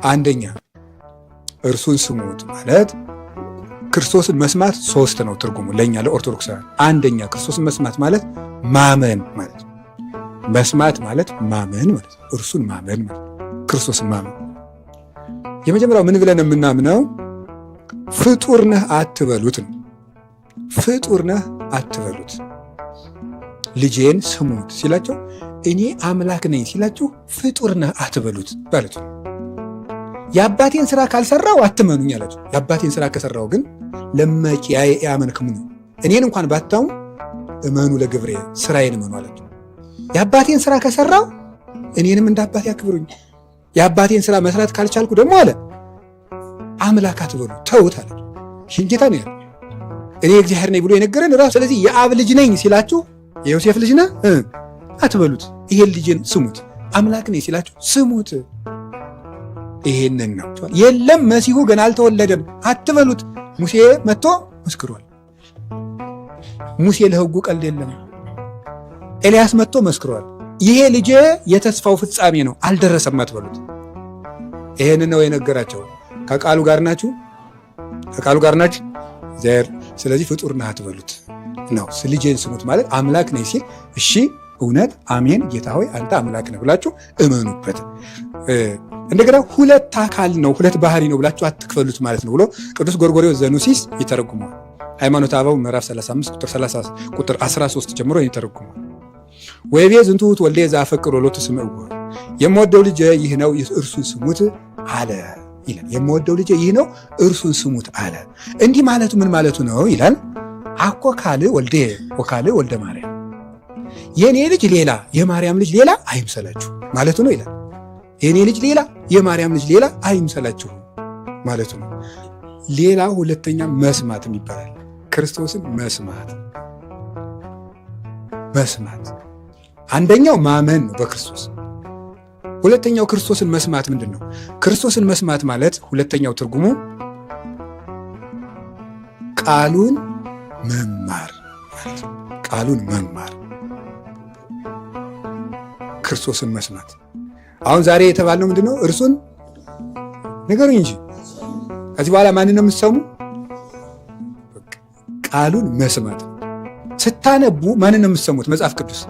አንደኛ እርሱን ስሙት ማለት ክርስቶስን መስማት ሶስት ነው ትርጉሙ ለኛ ለኦርቶዶክሳውያን። አንደኛ ክርስቶስን መስማት ማለት ማመን ማለት ነው። መስማት ማለት ማመን ማለት ነው። እርሱን ማመን ማለት ክርስቶስን ማመን። የመጀመሪያው ምን ብለን የምናምነው ፍጡር ነህ አትበሉት ነው። ፍጡር ነህ አትበሉት። ልጄን ስሙት ሲላቸው እኔ አምላክ ነኝ ሲላችሁ ፍጡር ነህ አትበሉት ማለት ነው። የአባቴን ስራ ካልሰራው አትመኑኝ አላቸው። የአባቴን ስራ ከሰራው ግን ለመቂያዬ ያመንክሙ ነው። እኔን እንኳን ባታሙ እመኑ ለግብሬ ስራዬን እመኑ አላቸው። የአባቴን ስራ ከሰራው እኔንም እንደ አባቴ አክብሩኝ። የአባቴን ስራ መስራት ካልቻልኩ ደግሞ አለ አምላክ አትበሉ ተውት አለ። ሽንጌታ ነው ያለው። እኔ እግዚአብሔር ነኝ ብሎ የነገረን ራሱ። ስለዚህ የአብ ልጅ ነኝ ሲላችሁ የዮሴፍ ልጅ ነህ አትበሉት። ይሄን ልጅን ስሙት። አምላክ ነኝ ሲላችሁ ስሙት። ይሄንን ነው። የለም መሲሁ ገና አልተወለደም አትበሉት። ሙሴ መጥቶ መስክሯል። ሙሴ ለሕጉ ቀልድ የለም። ኤልያስ መጥቶ መስክሯል። ይሄ ልጄ የተስፋው ፍጻሜ ነው አልደረሰም አትበሉት። ይሄን ነው የነገራቸው። ከቃሉ ጋር ናችሁ፣ ከቃሉ ጋር ናችሁ ዘር። ስለዚህ ፍጡር ነህ አትበሉት ነው። ልጄን ስሙት ማለት አምላክ ነኝ ሲል እሺ እውነት አሜን ጌታ ሆይ አንተ አምላክ ነህ ብላችሁ እመኑበት። እንደገና ሁለት አካል ነው ሁለት ባህሪ ነው ብላችሁ አትክፈሉት ማለት ነው ብሎ ቅዱስ ጎርጎርዮስ ዘኑሲስ ይተረጉማል። ሃይማኖተ አበው ምዕራፍ 35 ቁጥር 13 ጀምሮ ይተረጉማል። ወይቤ ዝንቱ ውእቱ ወልደ ዘአፈቅር ሎቱ ስምዕዎ፣ የምወደው ልጄ ይህ ነው እርሱን ስሙት አለ ይላል። የምወደው ልጄ ይህ ነው እርሱን ስሙት አለ። እንዲህ ማለቱ ምን ማለቱ ነው ይላል። አኮ ካልእ ወልደ ወካልእ ወልደ ማርያም፣ የኔ ልጅ ሌላ የማርያም ልጅ ሌላ አይምሰላችሁ ማለቱ ነው ይላል። የኔ ልጅ ሌላ የማርያም ልጅ ሌላ አይምሰላችሁ ማለቱ ነው። ሌላ ሁለተኛ መስማት ይባላል። ክርስቶስን መስማት አንደኛው ማመን ነው በክርስቶስ። ሁለተኛው ክርስቶስን መስማት ምንድን ነው? ክርስቶስን መስማት ማለት ሁለተኛው ትርጉሙ ቃሉን መማር ማለት ነው። ቃሉን መማር ክርስቶስን መስማት። አሁን ዛሬ የተባልነው ምንድን ነው? እርሱን ንገሩኝ እንጂ ከዚህ በኋላ ማንን ነው የምትሰሙ? ቃሉን መስማት። ስታነቡ ማንን ነው የምትሰሙት? መጽሐፍ ቅዱስ።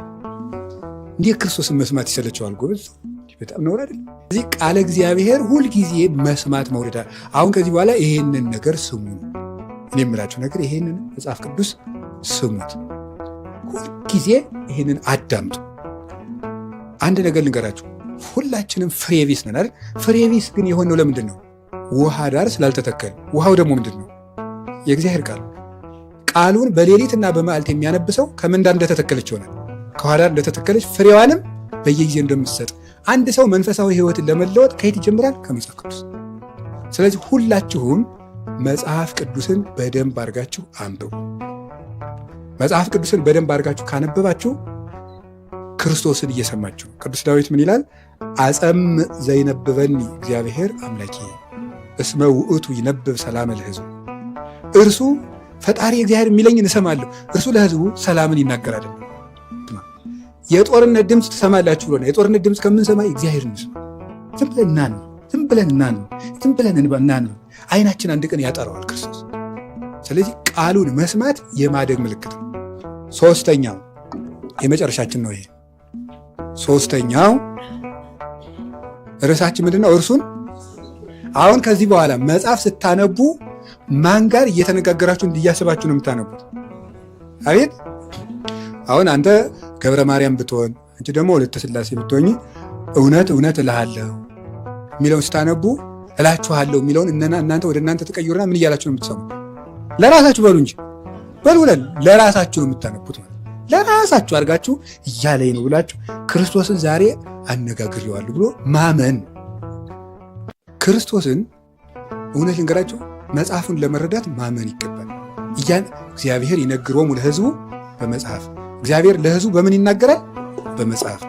እንዲህ ክርስቶስን መስማት ይሰለቸዋል ጎበዝ፣ በጣም ነውር አይደል? እዚህ ቃለ እግዚአብሔር ሁልጊዜ መስማት መውደዳ። አሁን ከዚህ በኋላ ይሄንን ነገር ስሙ። እኔ የምላችሁ ነገር ይሄንን መጽሐፍ ቅዱስ ስሙት፣ ሁልጊዜ ይሄንን አዳምጡ። አንድ ነገር ልንገራችሁ፣ ሁላችንም ፍሬ ቢስ ነን አይደል? ፍሬ ቢስ ግን የሆነው ለምንድን ነው? ውሃ ዳር ስላልተተከለ። ውሃው ደግሞ ምንድን ነው? የእግዚአብሔር ቃል። ቃሉን በሌሊትና በመዓልት የሚያነብሰው ከምን ዳር እንደተተከለች ይሆናል። ከውሃ ዳር እንደተተከለች ፍሬዋንም በየጊዜው እንደምትሰጥ። አንድ ሰው መንፈሳዊ ሕይወትን ለመለወጥ ከየት ይጀምራል? ከመጽሐፍ ቅዱስ። ስለዚህ ሁላችሁም መጽሐፍ ቅዱስን በደንብ አድርጋችሁ አንብቡ። መጽሐፍ ቅዱስን በደንብ አድርጋችሁ ካነበባችሁ ክርስቶስን እየሰማችሁ። ቅዱስ ዳዊት ምን ይላል? አጸም ዘይነብበኒ እግዚአብሔር አምላኬ እስመ ውእቱ ይነብብ ሰላም ለሕዝቡ። እርሱ ፈጣሪ እግዚአብሔር የሚለኝን እሰማለሁ፣ እርሱ ለሕዝቡ ሰላምን ይናገራል። የጦርነት ድምፅ ትሰማላችሁ ብሎ ነው። የጦርነት ድምፅ ከምንሰማ እግዚአብሔር እንስማ። ዝም ብለን እናንብ፣ ዝም ብለን እናንብ፣ ዝም ብለን እናንብ። አይናችን አንድ ቀን ያጠራዋል ክርስቶስ። ስለዚህ ቃሉን መስማት የማደግ ምልክት ነው። ሶስተኛው የመጨረሻችን ነው። ይሄ ሶስተኛው ርዕሳችን ምንድን ነው? እርሱን። አሁን ከዚህ በኋላ መጽሐፍ ስታነቡ ማን ጋር እየተነጋገራችሁ እንዲያስባችሁ ነው የምታነቡት? አቤት! አሁን አንተ ገብረ ማርያም ብትሆን፣ አንቺ ደግሞ ወለተ ሥላሴ ብትሆኝ እውነት እውነት እልሃለሁ የሚለውን ስታነቡ እላችኋለሁ የሚለውን እናንተ ወደ እናንተ ተቀይሩና ምን እያላችሁ ነው የምትሰሙ? ለራሳችሁ በሉ እንጂ በሉ ብለን ለራሳችሁ ነው የምታነቡት። ማለት ለራሳችሁ አድርጋችሁ እያለኝ ነው ብላችሁ ክርስቶስን ዛሬ አነጋግሬዋለሁ ብሎ ማመን። ክርስቶስን እውነት ልንገራችሁ፣ መጽሐፉን ለመረዳት ማመን ይገባል። እግዚአብሔር ይነግሮሙ ለሕዝቡ በመጽሐፍ። እግዚአብሔር ለሕዝቡ በምን ይናገራል? በመጽሐፍ።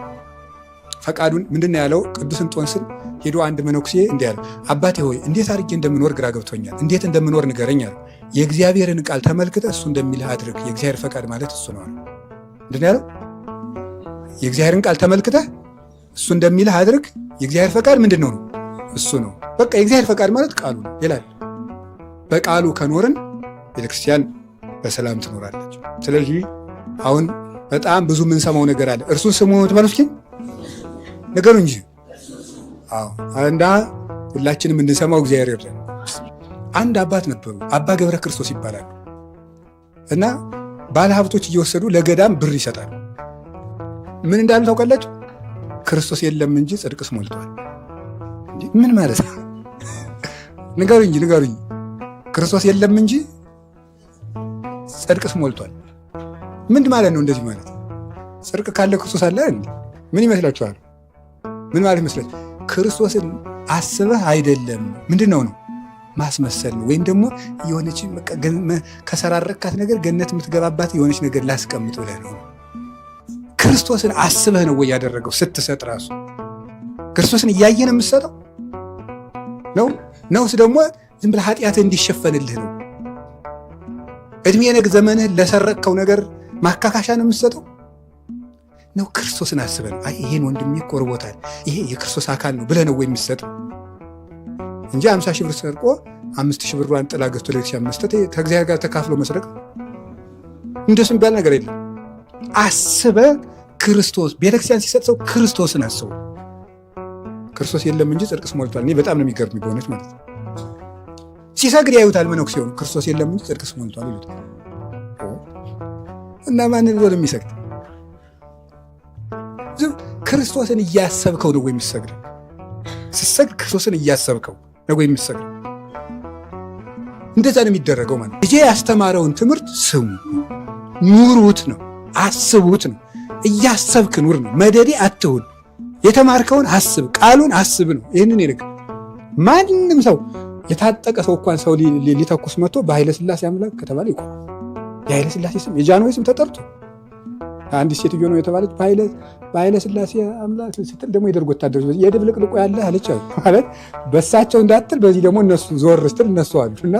ፈቃዱን ምንድን ያለው? ቅዱስ እንጦንስን ሄዶ አንድ መነኩሴ እንዲህ ያለው፣ አባቴ ሆይ እንዴት አድርጌ እንደምኖር ግራ ገብቶኛል፣ እንዴት እንደምኖር ንገረኝ አለ። የእግዚአብሔርን ቃል ተመልክተ እሱ እንደሚልህ አድርግ። የእግዚአብሔር ፈቃድ ማለት እሱ ነው። ምንድን ያለው? የእግዚአብሔርን ቃል ተመልክተ እሱ እንደሚልህ አድርግ። የእግዚአብሔር ፈቃድ ምንድን ነው? እሱ ነው። በቃ የእግዚአብሔር ፈቃድ ማለት ቃሉ ነው ይላል። በቃሉ ከኖርን ቤተክርስቲያን በሰላም ትኖራለች። ስለዚህ አሁን በጣም ብዙ የምንሰማው ነገር አለ። እርሱን ስሙ ትበሉ እስኪ ነገሩ እንጂ እና ሁላችንም እንድንሰማው እግዚአብሔር ይርዳን። አንድ አባት ነበሩ፣ አባ ገብረ ክርስቶስ ይባላሉ። እና ባለ ሀብቶች እየወሰዱ ለገዳም ብር ይሰጣሉ። ምን እንዳሉ ታውቃላችሁ? ክርስቶስ የለም እንጂ ጽድቅስ ሞልቷል። ምን ማለት ነው? ንገሩኝ ንገሩኝ። ክርስቶስ የለም እንጂ ጽድቅስ ሞልቷል ምን ማለት ነው? እንደዚህ ማለት ጽድቅ ካለ ክርስቶስ አለ እንዴ? ምን ይመስላችኋል? ምን ማለት ይመስላል? ክርስቶስን አስበህ አይደለም። ምንድን ነው ማስመሰል ነው። ወይም ደግሞ የሆነች ከሰራረካት ነገር ገነት የምትገባባት የሆነች ነገር ላስቀምጥ ብለህ ነው። ክርስቶስን አስበህ ነው ወይ ያደረገው? ስትሰጥ ራሱ ክርስቶስን እያየህ ነው የምትሰጠው ነው? ነውስ ደግሞ ዝም ብለህ ኃጢአትህ እንዲሸፈንልህ ነው? እድሜ ነግ ዘመንህን ለሰረቅከው ነገር ማካካሻ ነው የምትሰጠው ነው? ክርስቶስን አስበህ ነው። አይ ይሄን ወንድሜ ቆርቦታል፣ ይሄ የክርስቶስ አካል ነው ብለህ ነው ወይ የምትሰጠው እንጂ 50 ሺህ ብር ሰርቆ 5 ሺህ ብሯን ጥላ ገዝቶ ለቤተክርስቲያን መስጠት ከእግዚአብሔር ጋር ተካፍሎ መስረቅ እንደሱ የሚባል ነገር የለም። አስበህ ክርስቶስ ቤተክርስቲያን ሲሰጥ ሰው ክርስቶስን አስበው። ክርስቶስ የለም እንጂ ጽድቅስ ሞልቷል። እኔ በጣም ነው የሚገርም በእውነት ማለት ነው። ሲሰግድ ያዩታል መነኩሴ ሲሆኑ ክርስቶስ የለም እንጂ ጽድቅስ ሞልቷል ይሉታል። እና ማንን ብሎ የሚሰግድ ክርስቶስን እያሰብከው ነው ወይ የሚሰግድ? ስትሰግድ ክርስቶስን እያሰብከው ነው ወይ የሚሰግድ? እንደዛ ነው የሚደረገው ማለት ልጄ ያስተማረውን ትምህርት ስሙ፣ ኑሩት ነው፣ አስቡት ነው። እያሰብክ ኑር ነው። መደዴ አትሁን። የተማርከውን አስብ፣ ቃሉን አስብ ነው። ይህንን ይልቅ ማንም ሰው የታጠቀ ሰው እንኳን ሰው ሊተኩስ መጥቶ በኃይለ ሥላሴ አምላክ ከተባለ ይቆማል። የኃይለ ሥላሴ ስም የጃንሆይ ስም ተጠርቶ አንዲት ሴትዮ ነው የተባለች በኃይለ ሥላሴ አምላክ ስትል ደግሞ የደርግ ወታደሮች የድብልቅልቁ ያለ አለች ማለት በእሳቸው እንዳትል በዚህ ደግሞ እነሱ ዞር ስትል እነሱ አሉ። እና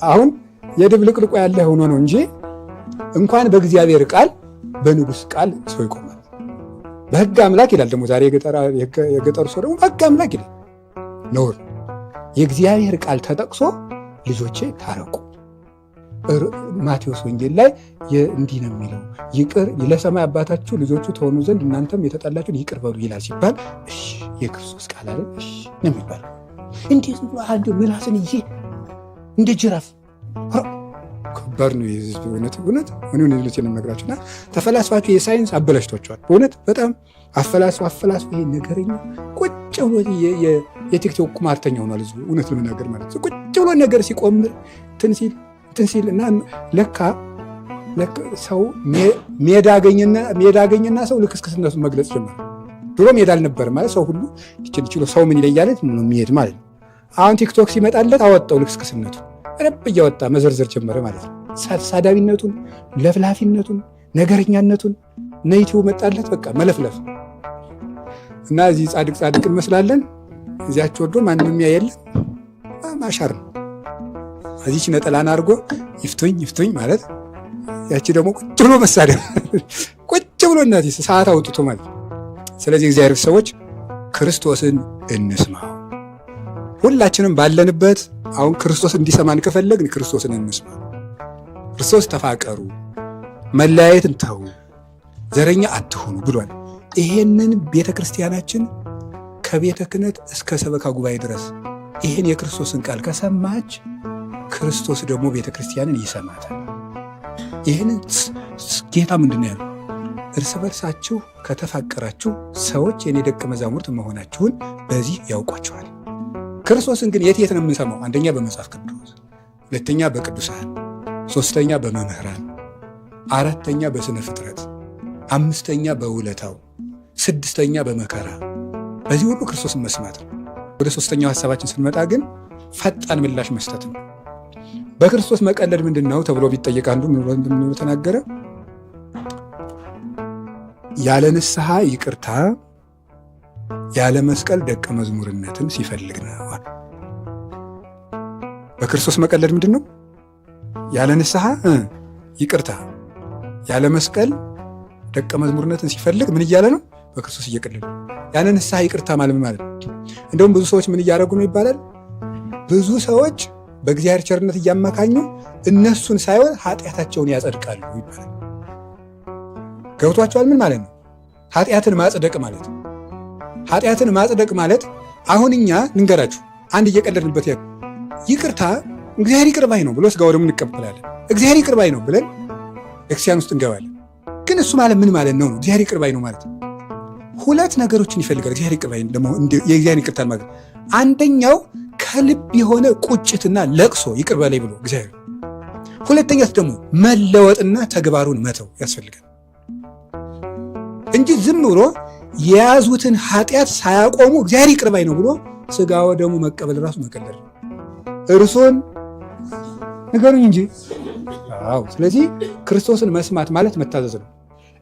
አሁን የድብልቅልቁ ያለ ሆኖ ነው እንጂ እንኳን በእግዚአብሔር ቃል በንጉሥ ቃል ሰው ይቆማል። በሕግ አምላክ ይላል። ደግሞ ዛሬ የገጠሩ ሰው ደግሞ በሕግ አምላክ ይላል። ነውር። የእግዚአብሔር ቃል ተጠቅሶ ልጆቼ ታረቁ። ማቴዎስ ወንጌል ላይ እንዲህ ነው የሚለው፣ ይቅር ለሰማይ አባታችሁ ልጆቹ ተሆኑ ዘንድ እናንተም የተጣላችሁን ይቅር በሉ ይላል ሲባል እሺ የክርስቶስ ቃል አለ እሺ ነው የሚባለው። እንዴት ነው አንዱ ምላስን ይሄ እንደ ጅራፍ ከባድ ነው። የህዝብ እውነት ምን ልጅ ነው ነግራችሁና ተፈላስፋችሁ የሳይንስ አበላሽቷቸዋል። በእውነት በጣም አፈላስፋ ይሄ ነገረኛ ቁጭ ብሎ የቲክቶክ ቁማርተኛ ሆኗል ህዝቡ። እውነት ለመናገር ማለት ነው ቁጭ ብሎ ነገር ሲቆምር ትንሲል እና ለካ ሰው ሜዳ አገኘና ሰው ልክስክስነቱን መግለጽ ጀመረ። ድሮ ሜዳ አልነበረም ማለት ሰው ሁሉ ይችላል ሰው ምን ይለያል ነው የሚሄድ ማለት ነው። አሁን ቲክቶክ ሲመጣለት አወጣው ልክስክስነቱ ረብ እያወጣ መዘርዘር ጀመረ ማለት ነው። ሳዳቢነቱን፣ ለፍላፊነቱን፣ ነገረኛነቱን ነይቲው መጣለት በቃ መለፍለፍ እና እዚህ ጻድቅ እንመስላለን። እዚያቸው ወዶ ማንንም ያየለን ማሻር ነው። እዚች ነጠላን አድርጎ ይፍቱኝ ማለት ያቺ ደግሞ ቁጭ ብሎ መሳደብ ቁጭ ብሎ እናት ሰዓት አውጥቶ ማለት። ስለዚህ እግዚአብሔር ሰዎች ክርስቶስን እንስማው። ሁላችንም ባለንበት አሁን ክርስቶስ እንዲሰማን ከፈለግን ክርስቶስን እንስማ። ክርስቶስ ተፋቀሩ፣ መለያየትን ተው፣ ዘረኛ አትሁኑ ብሏል። ይሄንን ቤተ ክርስቲያናችን ከቤተ ክህነት እስከ ሰበካ ጉባኤ ድረስ ይህን የክርስቶስን ቃል ከሰማች ክርስቶስ ደግሞ ቤተ ክርስቲያንን ይሰማታል። ይህንን ጌታ ምንድን ያለው? እርስ በርሳችሁ ከተፋቀራችሁ ሰዎች የኔ ደቀ መዛሙርት መሆናችሁን በዚህ ያውቋችኋል። ክርስቶስን ግን የት ነው የምንሰማው? አንደኛ በመጽሐፍ ቅዱስ፣ ሁለተኛ በቅዱሳን፣ ሶስተኛ በመምህራን፣ አራተኛ በስነ ፍጥረት፣ አምስተኛ በውለታው፣ ስድስተኛ በመከራ። በዚህ ሁሉ ክርስቶስን መስማት ነው። ወደ ሶስተኛው ሐሳባችን ስንመጣ ግን ፈጣን ምላሽ መስጠት ነው። በክርስቶስ መቀለድ ምንድን ነው ተብሎ ቢጠየቅ አንዱ ምን ተናገረ? ያለ ንስሐ ይቅርታ ያለ መስቀል ደቀ መዝሙርነትን ሲፈልግ ነው። በክርስቶስ መቀለድ ምንድን ነው? ያለ ንስሐ ይቅርታ ያለ መስቀል ደቀ መዝሙርነትን ሲፈልግ ምን እያለ ነው? በክርስቶስ እየቀለደ። ያለ ንስሐ ይቅርታ ማለት ምን ማለት ነው? እንደውም ብዙ ሰዎች ምን እያደረጉ ነው ይባላል። ብዙ ሰዎች በእግዚአብሔር ቸርነት እያመካኙ እነሱን ሳይሆን ኃጢአታቸውን ያጸድቃሉ ይባላል። ገብቷቸዋል? ምን ማለት ነው? ኃጢአትን ማጽደቅ ማለት ነው። ኃጢአትን ማጽደቅ ማለት አሁን እኛ ንገራችሁ አንድ እየቀለድንበት ይቅርታ እግዚአብሔር ይቅር ባይ ነው ብሎ ስጋ ወደሙ እንቀበላለን። እግዚአብሔር ይቅር ባይ ነው ብለን ቤተክርስቲያን ውስጥ እንገባለን። ግን እሱ ማለት ምን ማለት ነው? እግዚአብሔር ይቅር ባይ ነው ማለት ሁለት ነገሮችን ይፈልጋል። እግዚአብሔር ይቅር ባይ ደግሞ የእግዚአብሔር ይቅርታል ማለት አንደኛው ከልብ የሆነ ቁጭትና ለቅሶ ይቅር በላይ ብሎ እግዚአብሔር፣ ሁለተኛስ ደግሞ መለወጥና ተግባሩን መተው ያስፈልጋል እንጂ ዝም ብሎ የያዙትን ኃጢአት ሳያቆሙ እግዚአብሔር ይቅር ባይ ነው ብሎ ስጋ ወደሙ መቀበል ራሱ መቀለድ ነው። እርሱን ንገሩኝ እንጂ። አዎ፣ ስለዚህ ክርስቶስን መስማት ማለት መታዘዝ ነው።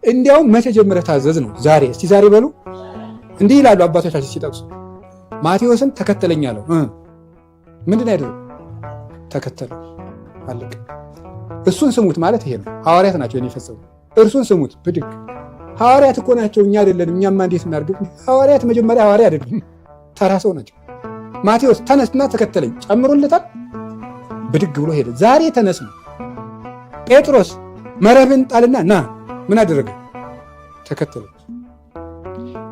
እንዲያውም መቼ ጀምረህ ታዘዝ ነው? ዛሬ። እስቲ ዛሬ በሉ። እንዲህ ይላሉ አባቶቻችን ሲጠቅሱ፣ ማቴዎስን ተከተለኝ አለው። ምንድን ያደረገው? ተከተለ። አለቀ። እሱን ስሙት ማለት ይሄ ነው። ሐዋርያት ናቸው የፈጸሙ። እርሱን ስሙት ብድግ። ሐዋርያት እኮ ናቸው፣ እኛ አይደለንም። እኛማ እንዴት እናድርግ? ሐዋርያት መጀመሪያ ሐዋርያ አይደሉም፣ ተራ ሰው ናቸው። ማቴዎስ ተነስና ተከተለኝ ጨምሮለታል። ብድግ ብሎ ሄደ። ዛሬ ተነስ ነው። ጴጥሮስ መረብን ጣልና ና፣ ምን አደረገ? ተከተለ።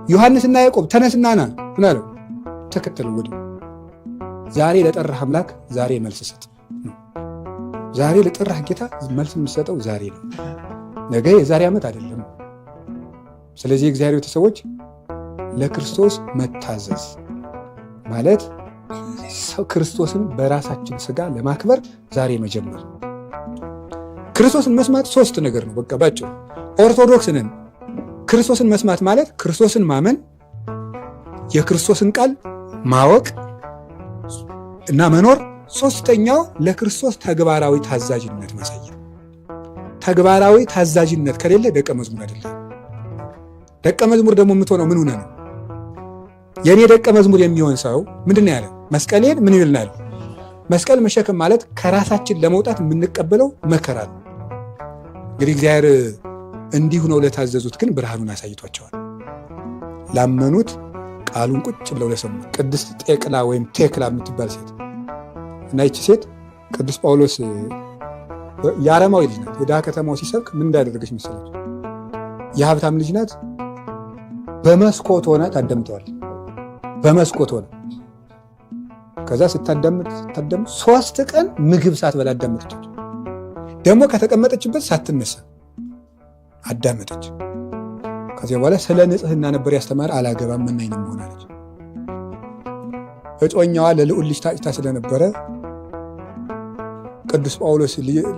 ዮሐንስና ያዕቆብ ተነስና ና፣ ምን አለው? ተከተለ። ወዲህ ዛሬ ለጠራህ አምላክ ዛሬ መልስ ስጥ። ዛሬ ለጠራህ ጌታ መልስ የምትሰጠው ዛሬ ነው፣ ነገ የዛሬ ዓመት አይደለም። ስለዚህ እግዚአብሔር ቤተሰቦች ለክርስቶስ መታዘዝ ማለት ክርስቶስን በራሳችን ስጋ ለማክበር ዛሬ መጀመር። ክርስቶስን መስማት ሶስት ነገር ነው። በቃ ባጭሩ ኦርቶዶክስ ነን። ክርስቶስን መስማት ማለት ክርስቶስን ማመን፣ የክርስቶስን ቃል ማወቅ እና መኖር፣ ሶስተኛው ለክርስቶስ ተግባራዊ ታዛዥነት ማሳየት። ተግባራዊ ታዛዥነት ከሌለ ደቀ መዝሙር አይደለም። ደቀ መዝሙር ደግሞ የምትሆነው ምን ሆነ ነው? የኔ ደቀ መዝሙር የሚሆን ሰው ምንድን ያለ መስቀሌን ምን ይልናል? መስቀል መሸከም ማለት ከራሳችን ለመውጣት የምንቀበለው መከራ ነው። እንግዲህ እግዚአብሔር እንዲሁ ነው ለታዘዙት ግን ብርሃኑን አሳይቷቸዋል። ላመኑት ቃሉን ቁጭ ብለው ለሰሙት ቅድስት ጤቅላ ወይም ቴክላ የምትባል ሴት እና ይቺ ሴት ቅዱስ ጳውሎስ የአረማዊ ልጅ ናት። ወደ ከተማው ሲሰብክ ምን እንዳደረገች መሰለች? የሀብታም ልጅ ናት። በመስኮት ሆና ታዳምጠዋለች። በመስኮት ሆና ከዛ ስታዳምጥ 3 ቀን ምግብ ሳትበላ አዳመጠች። ደግሞ ከተቀመጠችበት ሳትነሳ አዳመጠች። ከዚያ በኋላ ስለ ንጽህና ነበር ያስተማረ። አላገባም መናኝ ነው መሆን አለች። እጮኛዋ ለልዑል ልጅ ታጭታ ስለነበረ ቅዱስ ጳውሎስ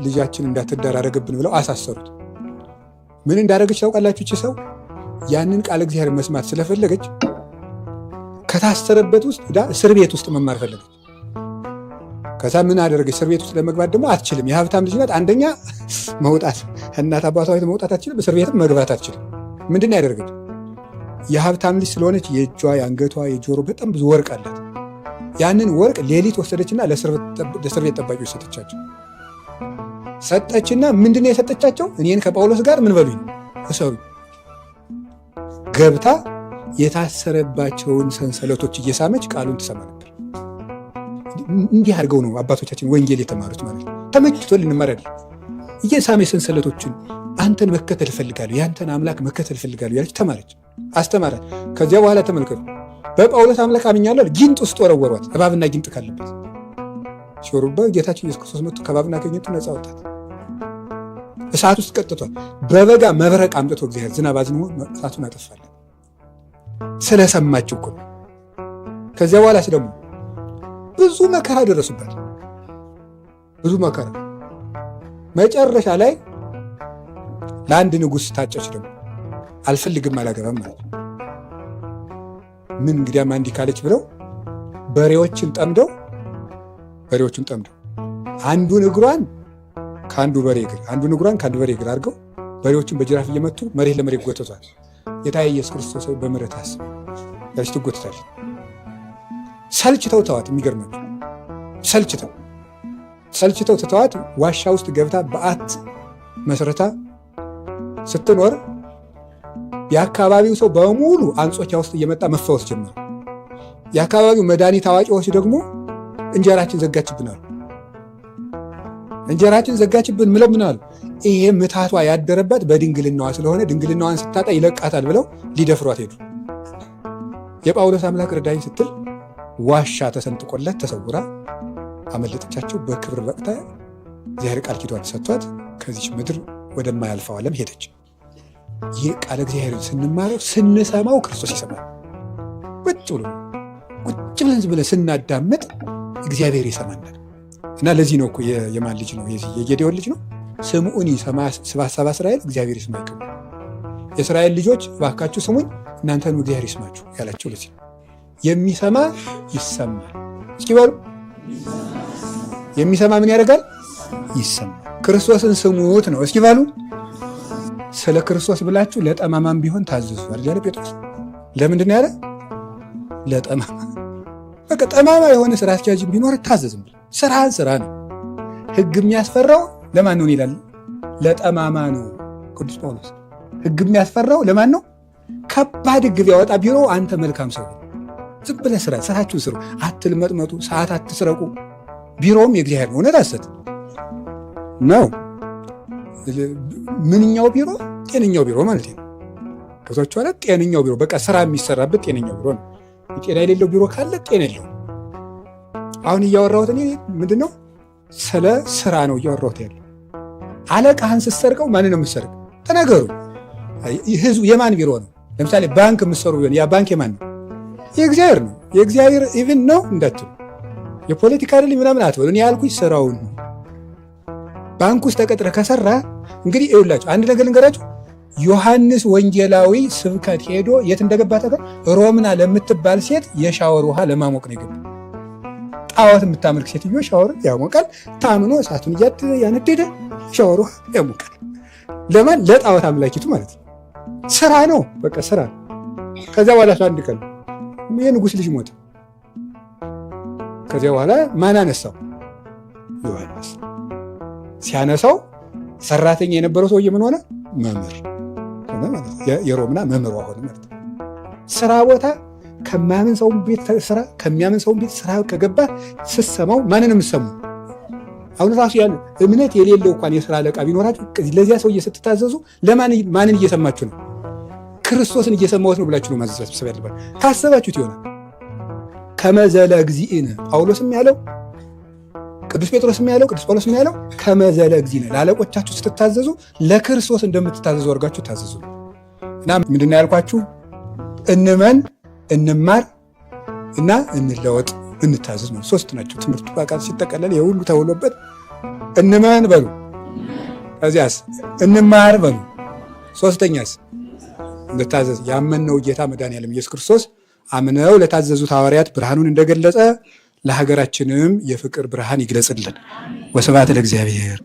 ልጃችን እንዳትደራረግብን ብለው አሳሰሩት። ምን እንዳደረገች ታውቃላችሁ? እቺ ሰው ያንን ቃል እግዚአብሔር መስማት ስለፈለገች ከታሰረበት ውስጥ ሄዳ እስር ቤት ውስጥ መማር ፈለገች። ከዛ ምን አደረገች? እስር ቤት ውስጥ ለመግባት ደግሞ አትችልም። የሀብታም ልጅ ናት። አንደኛ መውጣት እናት አባቷ ቤት መውጣት አትችልም። እስር ቤትም መግባት አትችልም። ምንድን ያደረገች? የሀብታም ልጅ ስለሆነች የእጇ የአንገቷ የጆሮ በጣም ብዙ ወርቅ አላት። ያንን ወርቅ ሌሊት ወሰደችና ለእስር ቤት ጠባቂዎች ሰጠችና ምንድነው የሰጠቻቸው? እኔን ከጳውሎስ ጋር ምን በሉኝ እሰሩ። ገብታ የታሰረባቸውን ሰንሰለቶች እየሳመች ቃሉን ትሰማ ነበር። እንዲህ አድርገው ነው አባቶቻችን ወንጌል የተማሩት ማለት ነው። ተመችቶ ልንማራል። እየሳመች ሰንሰለቶችን አንተን መከተል እፈልጋለሁ፣ ያንተን አምላክ መከተል እፈልጋለሁ ያለች ተማረች፣ አስተማረች። ከዚያ በኋላ ተመልከቱ፣ በጳውሎስ አምላክ አምኛለሁ ጊንጥ ውስጥ ወረወሯት። እባብና ጊንጥ ካለበት ሲወሩበት ጌታችን ኢየሱስ ክርስቶስ መጥቶ ከባብና ከጊንጡ ነፃ ወጣት። እሳት ውስጥ ቀጥቷል። በበጋ መብረቅ አምጥቶ እግዚአብሔር ዝናብ አዝንሞ እሳቱን አጠፋለን። ስለሰማችሁ እኮ። ከዚያ በኋላ ደግሞ ብዙ መከራ ደረሱበት፣ ብዙ መከራ። መጨረሻ ላይ ለአንድ ንጉሥ ታጨች። ደግሞ አልፈልግም አላገባም ማለት ነው። ምን እንግዲያማ እንዲህ ካለች ብለው በሬዎችን ጠምደው አንዱን እግሯን ከአንዱ በሬ እግር አንዱን እግሯን ከአንዱ በሬ እግር አድርገው በሬዎችን በጅራፍ እየመቱ መሬት ለመሬት ጎተቷል። ጌታ ኢየሱስ ክርስቶስ በምሕረት አስብ ያለች ትጎትታለች። ሰልችተው ተዋት። የሚገርማቸው ሰልችተው ተዋት። ዋሻ ውስጥ ገብታ በዓት መስረታ ስትኖር የአካባቢው ሰው በሙሉ አንጾኪያ ውስጥ እየመጣ መፈወስ ጀመረ። የአካባቢው መድኃኒት አዋቂዎች ደግሞ እንጀራችን ዘጋችብናል፣ እንጀራችን ዘጋችብን ምለምናሉ። ይሄ ምታቷ ያደረባት በድንግልናዋ ስለሆነ ድንግልናዋን ስታጣ ይለቃታል ብለው ሊደፍሯት ሄዱ። የጳውሎስ አምላክ ረዳኝ ስትል ዋሻ ተሰንጥቆለት ተሰውራ አመለጠቻቸው። በክብር በቅታ እግዚአብሔር ቃል ኪዳን ሰጥቷት ከዚች ምድር ወደማያልፈው ዓለም ሄደች። ይህ ቃል እግዚአብሔርን ስንማረው ስንሰማው ክርስቶስ ይሰማል። ቁጭ ብለን ዝም ብለን ስናዳምጥ እግዚአብሔር ይሰማናል። እና ለዚህ ነው እኮ የማን ልጅ ነው? የጌዴዎን ልጅ ነው። ስምዑኒ ሰብአ እስራኤል እግዚአብሔር ይስማችሁ፣ የእስራኤል ልጆች እባካችሁ ስሙኝ እናንተንም እግዚአብሔር ይስማችሁ ያላቸው ለዚህ ነው። የሚሰማ ይሰማል። እስኪ በሉ የሚሰማ ምን ያደርጋል? ይሰማል። ክርስቶስን ስሙት ነው። እስኪ በሉ ስለ ክርስቶስ ብላችሁ ለጠማማም ቢሆን ታዘዙ አይደል ጴጥሮስ? ለምንድን ያለ? ለጠማማ። በቃ ጠማማ የሆነ ስራ አስኪያጅ ቢኖር ታዘዝም። ስራን ስራ ነው። ሕግ የሚያስፈራው ለማን ነው ይላል? ለጠማማ ነው ቅዱስ ጳውሎስ። ሕግ የሚያስፈራው ለማን ነው? ከባድ ሕግ ቢያወጣ ቢሮ አንተ መልካም ሰው ዝም ብለህ ስራችሁን ስሩ። አትልመጥመጡ፣ ሰዓት አትስረቁ። ቢሮውም የእግዚአብሔር ነው። እውነት ሐሰት ነው። ምንኛው ቢሮ? ጤነኛው ቢሮ ማለት ነው። ከዛች በኋላ ጤነኛው ቢሮ በቃ ስራ የሚሰራበት ጤነኛው ቢሮ ነው። ጤና የሌለው ቢሮ ካለ ጤና የለው። አሁን እያወራሁት እኔ ምንድነው? ስለ ስራ ነው እያወራሁት ያለው። አለቃህን ስትሰርቀው ማንን ነው የምትሰርቅ? ተናገሩ። ህዝቡ የማን ቢሮ ነው? ለምሳሌ ባንክ የምትሰሩ ቢሆን ያ ባንክ የማን ነው? የእግዚአብሔር ነው። የእግዚአብሔር ኢቭን ነው እንዳትሉ፣ የፖለቲካ አይደል ምናምን አትበሉ። እኔ ያልኩኝ ስራውን ነው። ባንክ ውስጥ ተቀጥረህ ከሰራ እንግዲህ ይኸውላችሁ አንድ ነገር ልንገራችሁ። ዮሐንስ ወንጌላዊ ስብከት ሄዶ የት እንደገባ ተገር ሮምና ለምትባል ሴት የሻወር ውሃ ለማሞቅ ነው የገባ። ጣዖት የምታመልክ ሴትዮ ሻወር ያሞቃል። ታምኖ እሳቱን ያነደደ ሻወር ውሃ ያሞቃል። ለማን? ለጣዖት አምላኪቱ ማለት ነው። ስራ ነው፣ በቃ ስራ። ከዚያ በኋላ አንድ ቀን የንጉሥ ልጅ ሞተ። ከዚያ በኋላ ማን አነሳው? ዮሐንስ። ሲያነሳው ሰራተኛ የነበረው ሰውዬ ምን ሆነ? መምህር። የሮምና መምህሯ ሆነ ማለት ነው። ስራ ቦታ ከማያምን ሰው ቤት ስራ ከሚያምን ሰው ቤት ስራ ከገባ ስትሰማው ማንን የምትሰሙ? አሁን ራሱ ያለ እምነት የሌለው እንኳን የስራ አለቃ ቢኖራችሁ ለዚያ ሰውዬ ስትታዘዙ ማንን እየሰማችሁ ነው? ክርስቶስን እየሰማሁት ነው ብላችሁ ነው ማዘዝ ያለባችሁ። ካሰባችሁት ይሆናል። ከመዘለ እግዚእነ ጳውሎስም ያለው ቅዱስ ጴጥሮስም ያለው ቅዱስ ጳውሎስም ያለው ከመዘለ እግዚእነ ለአለቆቻችሁ ስትታዘዙ ለክርስቶስ እንደምትታዘዙ አድርጋችሁ ታዘዙ። እና ምንድን ነው ያልኳችሁ? እንመን፣ እንማር እና እንለወጥ፣ እንታዘዝ ነው። 3 ናቸው ትምህርቱ። በቃል ሲጠቀለል የሁሉ ተውሎበት እንመን በሉ፣ ከዚያስ እንማር በሉ፣ 3ኛስ እንታዘዝ። ያመንነው ጌታ መድኃኒዓለም ኢየሱስ ክርስቶስ አምነው ለታዘዙት ሐዋርያት ብርሃኑን እንደገለጸ ለሀገራችንም የፍቅር ብርሃን ይግለጽልን። ወስብሐት ለእግዚአብሔር።